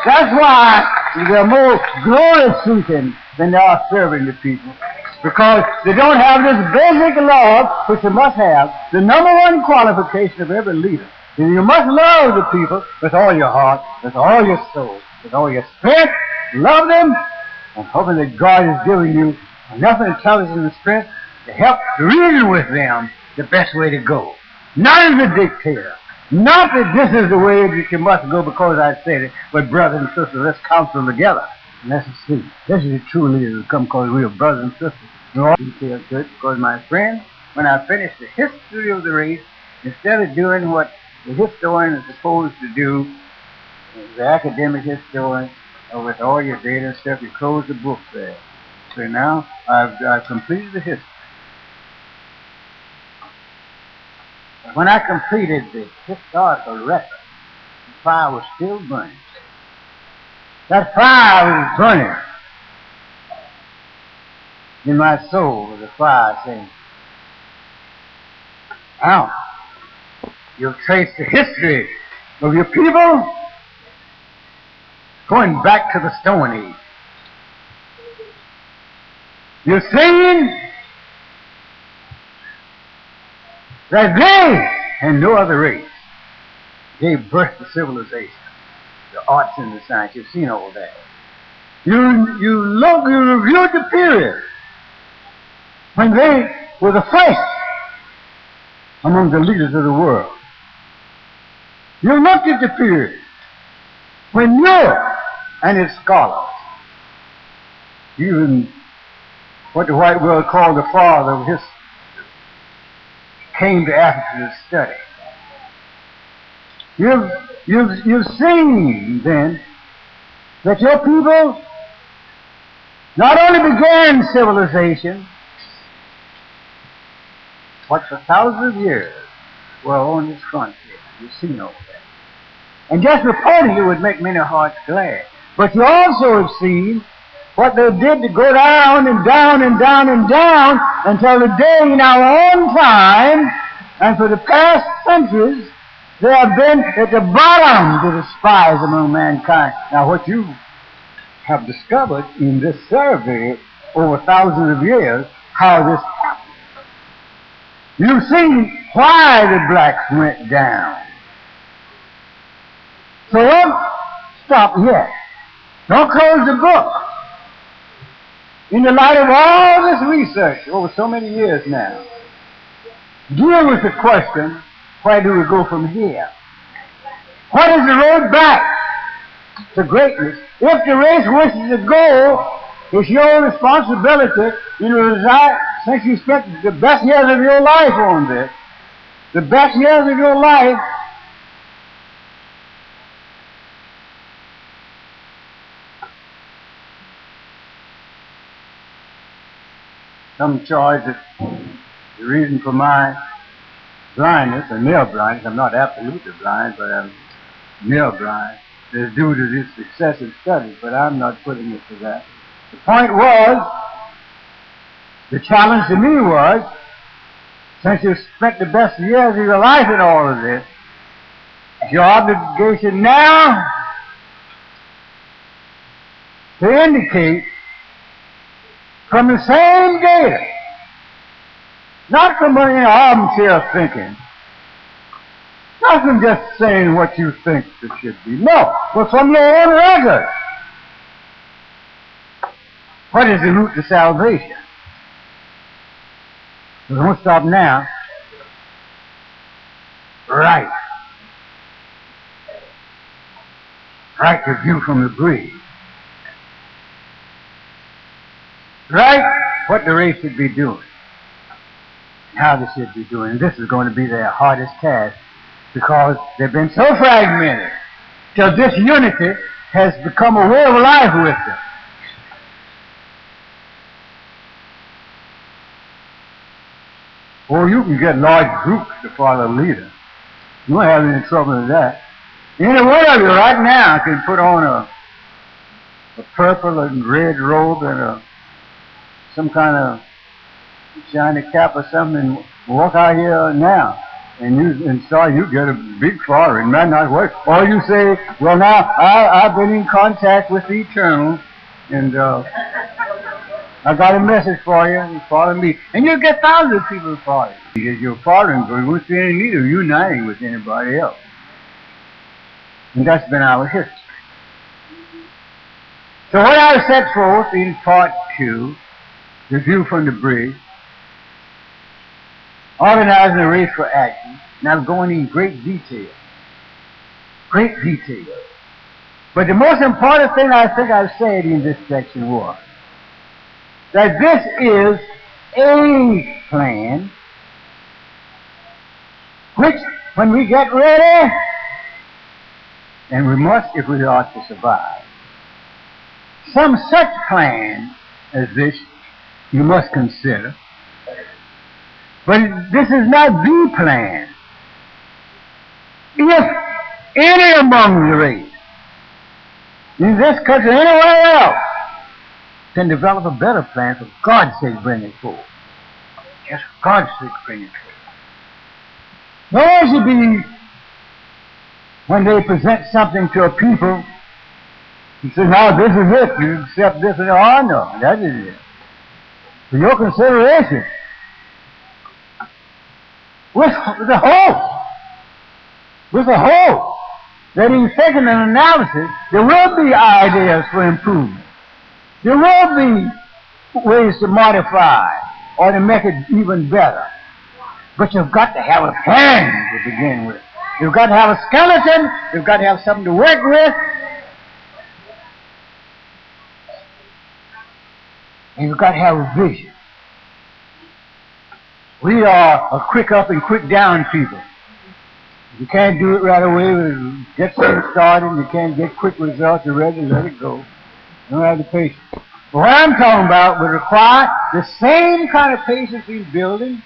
That's why they're more glory-seeking than they are serving the people. Because they don't have this basic love, which they must have. The number one qualification of every leader is you must love the people with all your heart, with all your soul, with all your strength. Love them, and hoping that God is giving you enough intelligence and strength to help reason with them the best way to go. Not as a dictator. Not that this is the way that you must go because I said it, but brothers and sisters, let's counsel together. And let's see. This is the true leaders who come because we are brothers and sisters. In all detail, church, because my friend, when I finish the history of the race, instead of doing what the historian is supposed to do, the academic historian, with all your data and stuff, you close the book there. So now I've completed the history. But when I completed the historical record, the fire was still burning. That fire was burning in my soul, with a fire saying, now, you've traced the history of your people going back to the Stone Age. You're saying that they, and no other race, gave birth to civilization, the arts and the science. You've seen all that. You reviewed the period when they were the first among the leaders of the world. You looked at the period when Europe and its scholars, even what the white world called the father of history, came to Africa to study. You've seen then that your people not only began civilization, but for thousands of years were on this frontier. You've seen all that. And just reporting it would make many hearts glad. But you also have seen what they did to go down and down and down and down until the day in our own time, and for the past centuries, they have been at the bottom to despise among mankind. Now, what you have discovered in this survey over thousands of years, how this happened. You've seen why the blacks went down. So don't stop yet. Don't close the book. In the light of all this research over so many years now, deal with the question, where do we go from here? What is the road back to greatness? If the race wishes to go, it's your responsibility, since you spent the best years of your life on this, the best years of your life, some charge that the reason for my blindness, or near blindness, I'm not absolutely blind, but I'm near blind, is due to this excessive study, but I'm not putting it to that. The point was, the challenge to me was, since you spent the best years of your life in all of this, it's your obligation now to indicate from the same data, not from any armchair thinking, not from just saying what you think it should be, no, but from your own record. What is the route to salvation? We won't stop now. Right. Right to view from the breeze. Right what the race should be doing. And how they should be doing. And this is going to be their hardest task because they've been so fragmented till this unity has become a way of life with them. Or you can get large groups to follow a leader. You won't have any trouble with that. Any one of you right now can put on a purple and red robe and some kind of shiny cap or something and walk out here now. And you get a big following. Might not work. Or you say, well, now I've been in contact with the Eternal, and I got a message for you, and follow me. And you'll get thousands of people to follow you. Because you're following, but we won't see any need of uniting with anybody else. And that's been our history. So what I set forth in part 2, the view from the bridge, organizing a race for action, and I'm going in great detail. Great detail. But the most important thing I think I've said in this section was that this is a plan which, when we get ready, and we must if we are to survive, some such plan as this you must consider. But this is not the plan. If any among the race, in this country, anywhere else, can develop a better plan, for God's sake, bring it forth. Yes, for God's sake, bring it forth. Nor should be, when they present something to a people, you say, now this is it, you accept this, and oh no, that is it. For your consideration, with the hope that in second analysis, there will be ideas for improvement. There will be ways to modify or to make it even better. But you've got to have a plan to begin with. You've got to have a skeleton. You've got to have something to work with. And you've got to have a vision. We are a quick up and quick down people. You can't do it right away. Get things started, and you can't get quick results. You're ready to let it go. You don't have the patience. But what I'm talking about would require the same kind of patience in building,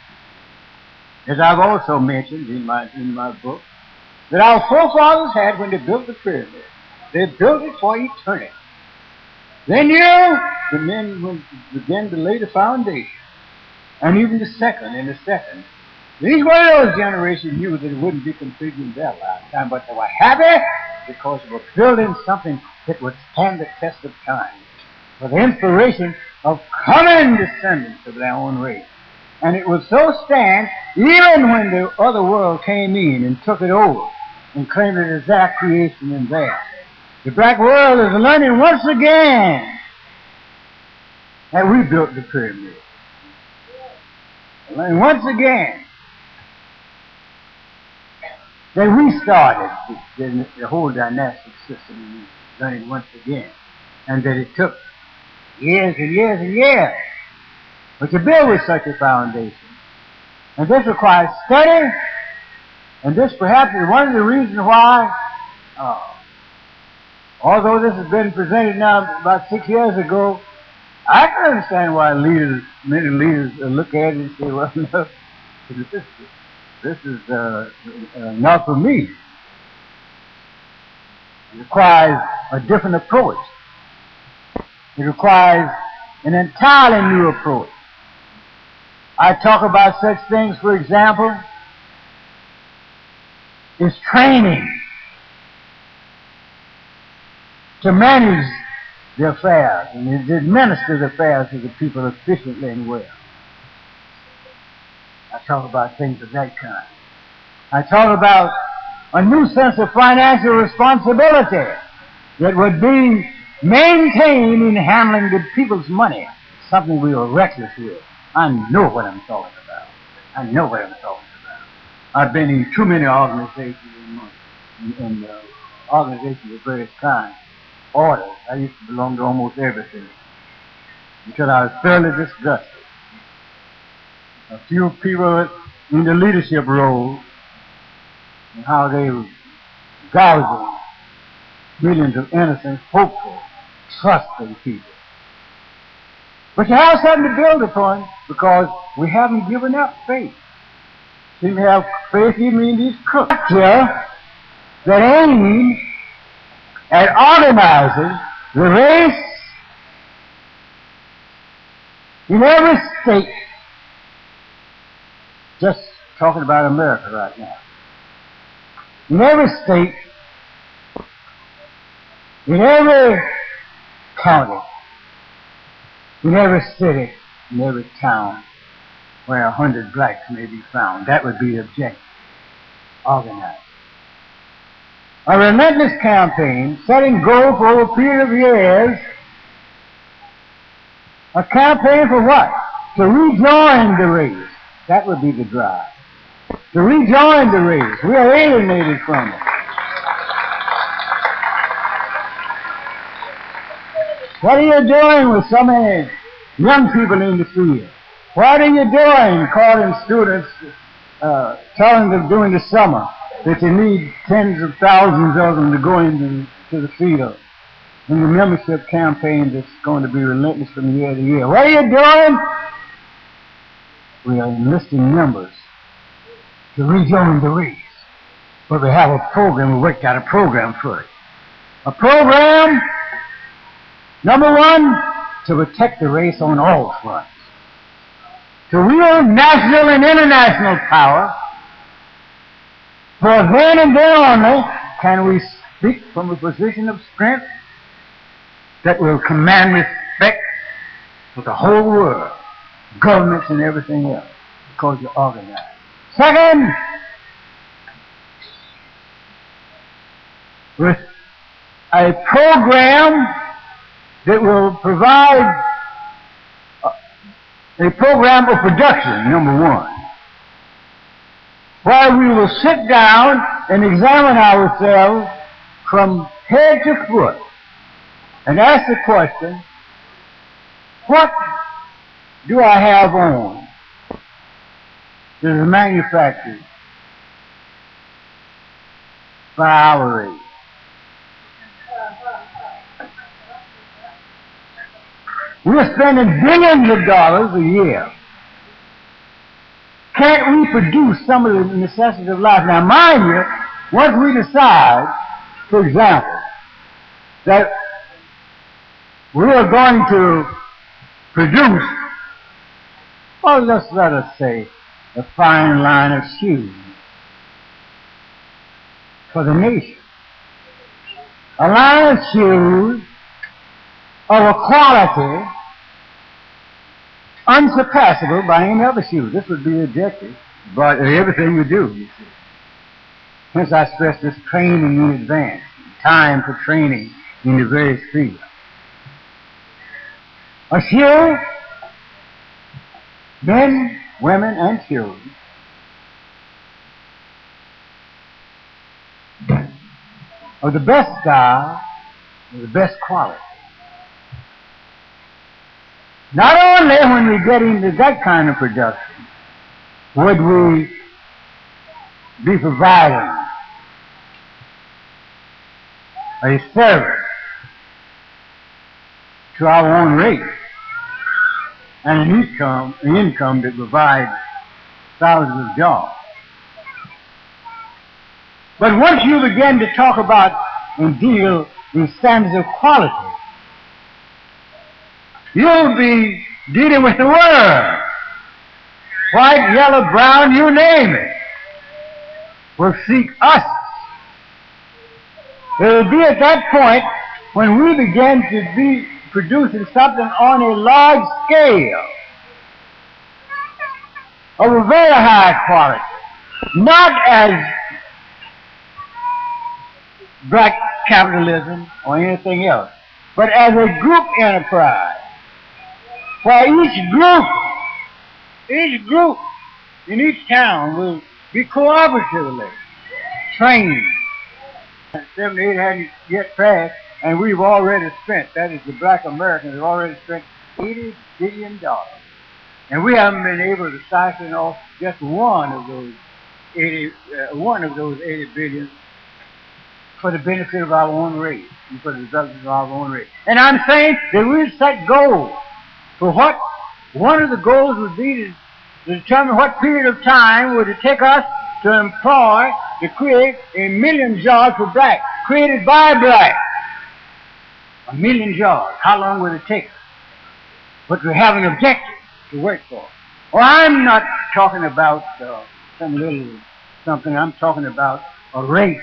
as I've also mentioned in my book, that our forefathers had when they built the pyramid. They built it for eternity. They knew the men would begin to lay the foundation, and even the second and the second. Each one of those generations knew that it wouldn't be completed in their lifetime, but they were happy because they were building something that would stand the test of time, for the inspiration of coming descendants of their own race. And it would so stand even when the other world came in and took it over and claimed it as their creation and theirs. The black world is learning once again that we built the pyramid. Learning once again that we started the whole dynastic system, learning once again, and that it took years and years and years. But to build with such a foundation, and this requires study, and this perhaps is one of the reasons why, although this has been presented now about 6 years ago, I can understand why many leaders look at it and say, well, no, this is not for me. It requires a different approach. It requires an entirely new approach. I talk about such things, for example, as training to manage the affairs and to administer the affairs of the people efficiently and well. I talk about things of that kind. I talk about a new sense of financial responsibility that would be maintained in handling the people's money, something we were reckless with. I know what I'm talking about. I know what I'm talking about. I've been in too many organizations and organizations of various kinds, orders. I used to belong to almost everything until I was thoroughly disgusted. A few people in the leadership role and how they were gouging millions of innocent, hopeful, trusting people. But you have something to build upon because we haven't given up faith. We have faith even in these crooks here that aim at organizing the race in every state. Just talking about America right now. In every state, in every county, in every city, in every town where 100 blacks may be found. That would be the objective. Organized. A relentless campaign, setting goals for over a period of years. A campaign for what? To rejoin the race. That would be the drive. To rejoin the race. We are alienated from it. What are you doing with so many young people in the field? What are you doing calling students, telling them during the summer that you need tens of thousands of them to go into the field in the membership campaign that's going to be relentless from year to year? What are you doing? We are enlisting members to rejoin the race. But we have a program, we worked out a program for it. A program, number one, to protect the race on all fronts. To wield national and international power, for then and then only can we speak from a position of strength that will command respect for the whole world, governments and everything else, because you're organized. Second, with a program that will provide a program of production, number one, where we will sit down and examine ourselves from head to foot and ask the question, what do I have on that is manufactured by our race? We're spending billions of dollars a year. Can't we produce some of the necessities of life? Now, mind you, once we decide, for example, that we are going to produce, well, just let us say, a fine line of shoes for the nation. A line of shoes of a quality unsurpassable by any other shoe. This would be the objective, but everything we do, you see. Hence I stress this training in advance, time for training in the various fields. A shoe, men, women, and children, of the best style, of the best quality. Not only when we get into that kind of production would we be providing a service to our own race and an income that provides thousands of jobs. But once you begin to talk about and deal in standards of quality, you'll be dealing with the world. White, yellow, brown, you name it, will seek us. It will be at that point when we begin to be producing something on a large scale of a very high quality, not as black capitalism or anything else, but as a group enterprise, where each group in each town will be cooperatively trained. 78 hadn't yet passed, and we've already spent, that is, the black Americans have already spent $80 billion. And we haven't been able to siphon off just one of those 80 billion for the benefit of our own race and for the development of our own race. And I'm saying that we set goals for what one of the goals would be to determine what period of time would it take us to employ, to create 1 million jobs for blacks, created by blacks. 1 million jobs. How long would it take us? But we have an objective to work for. Well, I'm not talking about some little something. I'm talking about a race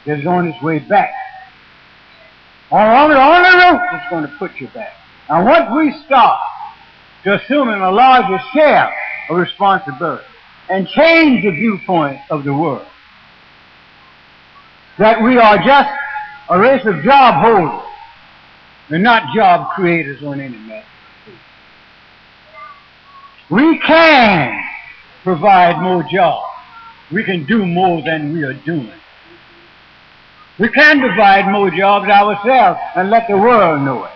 that's on its way back. On the route that's going to put you back. Now, once we start to assuming a larger share of responsibility and change the viewpoint of the world, that we are just a race of job holders and not job creators on any matter. We can provide more jobs. We can do more than we are doing. We can provide more jobs ourselves and let the world know it.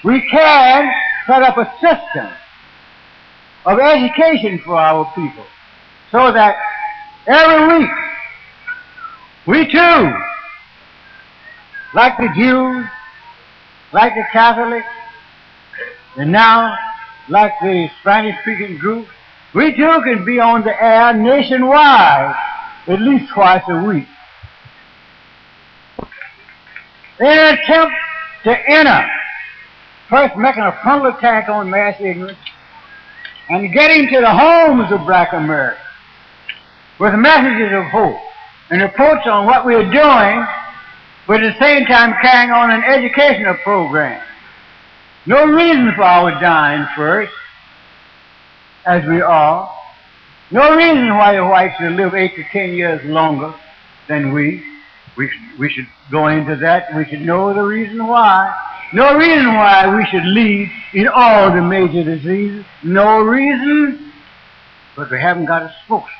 We can set up a system of education for our people so that every week we too, like the Jews, like the Catholics, and now like the Spanish-speaking groups, we too can be on the air nationwide at least twice a week in an attempt to enter, first making a frontal attack on mass ignorance and getting to the homes of black Americans with messages of hope and reports on what we are doing, but at the same time carrying on an educational program. No reason for our dying first, as we are. No reason why the whites should live 8 to 10 years longer than we. We should go into that. We should know the reason why. No reason why we should lead in all the major diseases. No reason. But we haven't got a spokesman.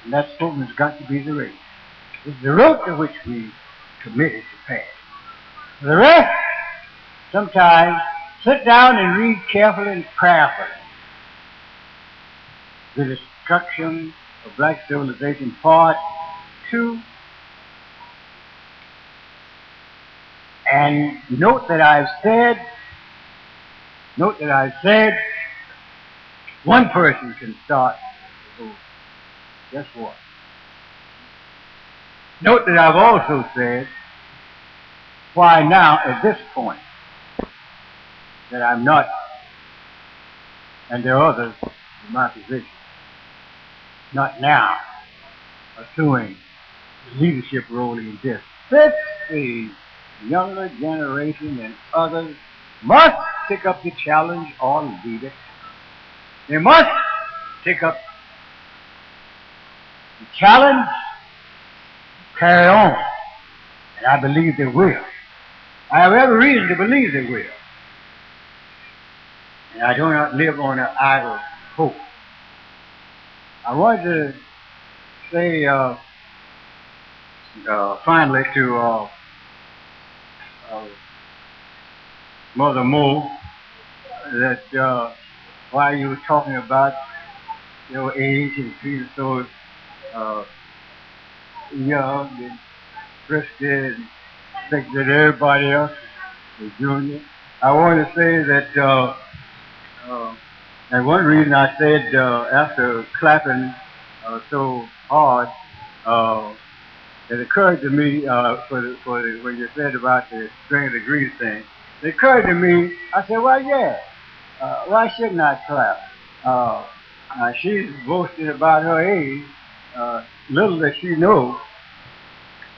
And that spokesman's got to be the race. It's the road to which we committed to pass. For the rest, sometimes sit down and read carefully and prayerfully The Destruction of Black Civilization, Part 2. And note that I've said, one person can start. So guess what? Note that I've also said, why now at this point? that I'm not, and there are others in my position, not now assuming the leadership role in this. The younger generation and others must take up the challenge or lead it. They must take up the challenge, carry on, and I believe they will. I have every reason to believe they will. And I do not live on an idle hope. I want to say finally to Mother Mo that while you were talking about your age and feeling so young and frisky and think that everybody else is junior, I want to say that and one reason I said after clapping so hard, it occurred to me when you said about the string of the grease thing, it occurred to me, I said, well, yeah, why shouldn't I clap? She's boasting about her age. Little does she know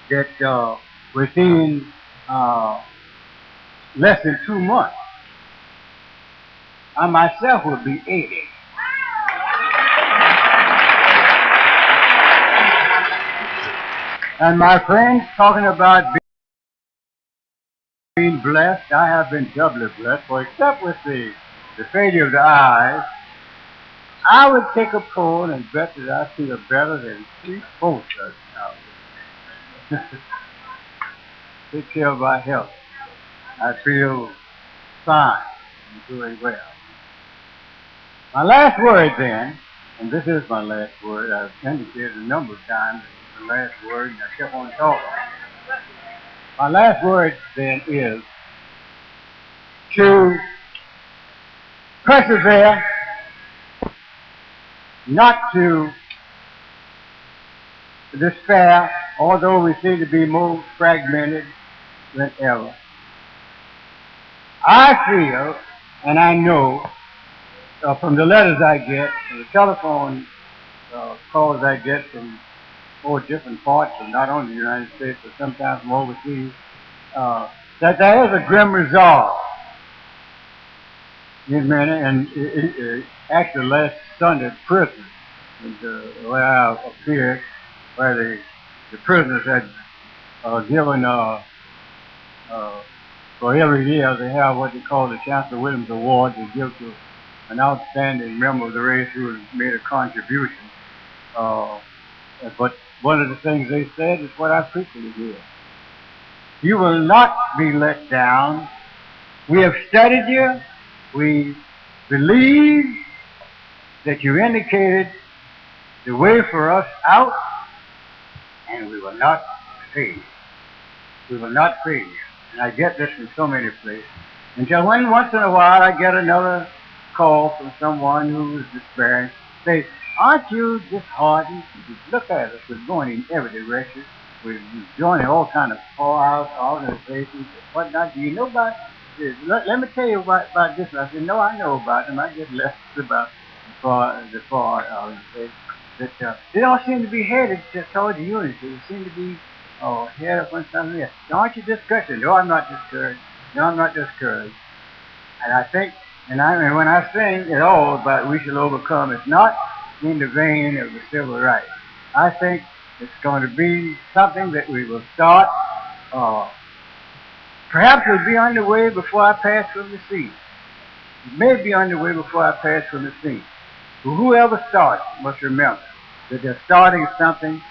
that within less than 2 months, I myself will be 80. And my friends talking about being blessed, I have been doubly blessed, for except with the failure of the eyes, I would take a poll and bet that I feel better than 3/4 of now. Take care of my health. I feel fine and doing well. My last word then, and this is my last word, I've indicated a number of times the last word, and I kept on talking. My last word then is to persevere, not to despair, although we seem to be more fragmented than ever. I feel, and I know, from the letters I get, from the telephone calls I get from 4 different parts, and not only the United States, but sometimes from overseas, that there is a grim resolve in many, and actually last Sunday, prison, where I appeared, where the prisoners had given, for every year, they have what they call the Chancellor Williams Award they give to an outstanding member of the race who has made a contribution. But one of the things they said is what I frequently hear. You will not be let down. We have studied you. We believe that you indicated the way for us out, and we will not fail. We will not fail you. And I get this from so many places. Until when once in a while I get another call from someone who is despairing, say, aren't you disheartened? Look at us. We're going in every direction. We're joining all kind of poorhouse organizations and whatnot. Do you know about this? Let me tell you about this. I said, no, I know about them. I get lessons about the poor organizations. That they don't seem to be headed towards unity. They seem to be headed up on something else. Aren't you discouraged? No, I'm not discouraged. No, I'm not discouraged. And I think, and when I sing it all about we shall overcome, it's not in the vein of the civil rights. I think it's going to be something that we will start. Perhaps it'll be underway before I pass from the scene. It may be underway before I pass from the scene. But whoever starts must remember that they're starting something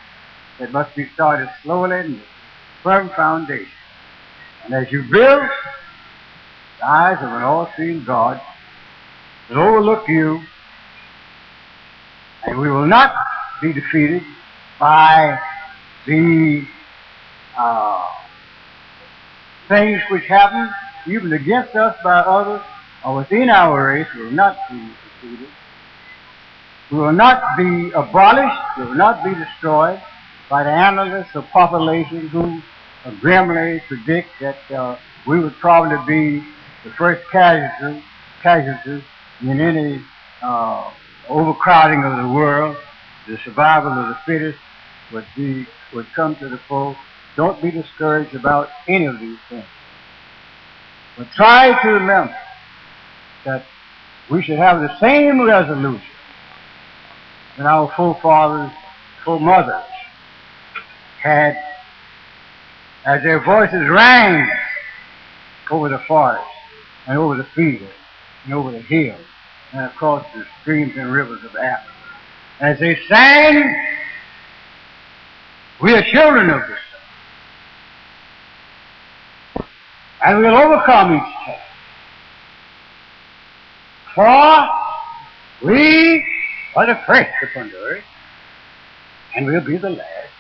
that must be started slowly and with firm foundation. And as you build, the eyes of an all-seeing God will overlook you, and we will not be defeated by the things which happen even against us by others or within our race. We will not be defeated. We will not be abolished. We will not be destroyed by the analysts of population who grimly predict that we would probably be the first casualties in any overcrowding of the world, the survival of the fittest would come to the fore. Don't be discouraged about any of these things. But try to remember that we should have the same resolution that our forefathers, foremothers had as their voices rang over the forest and over the fields and over the hills and across the streams and rivers of Africa. As they sang, we are children of the sun, and we'll overcome each test. For we are the first upon the earth, and we'll be the last.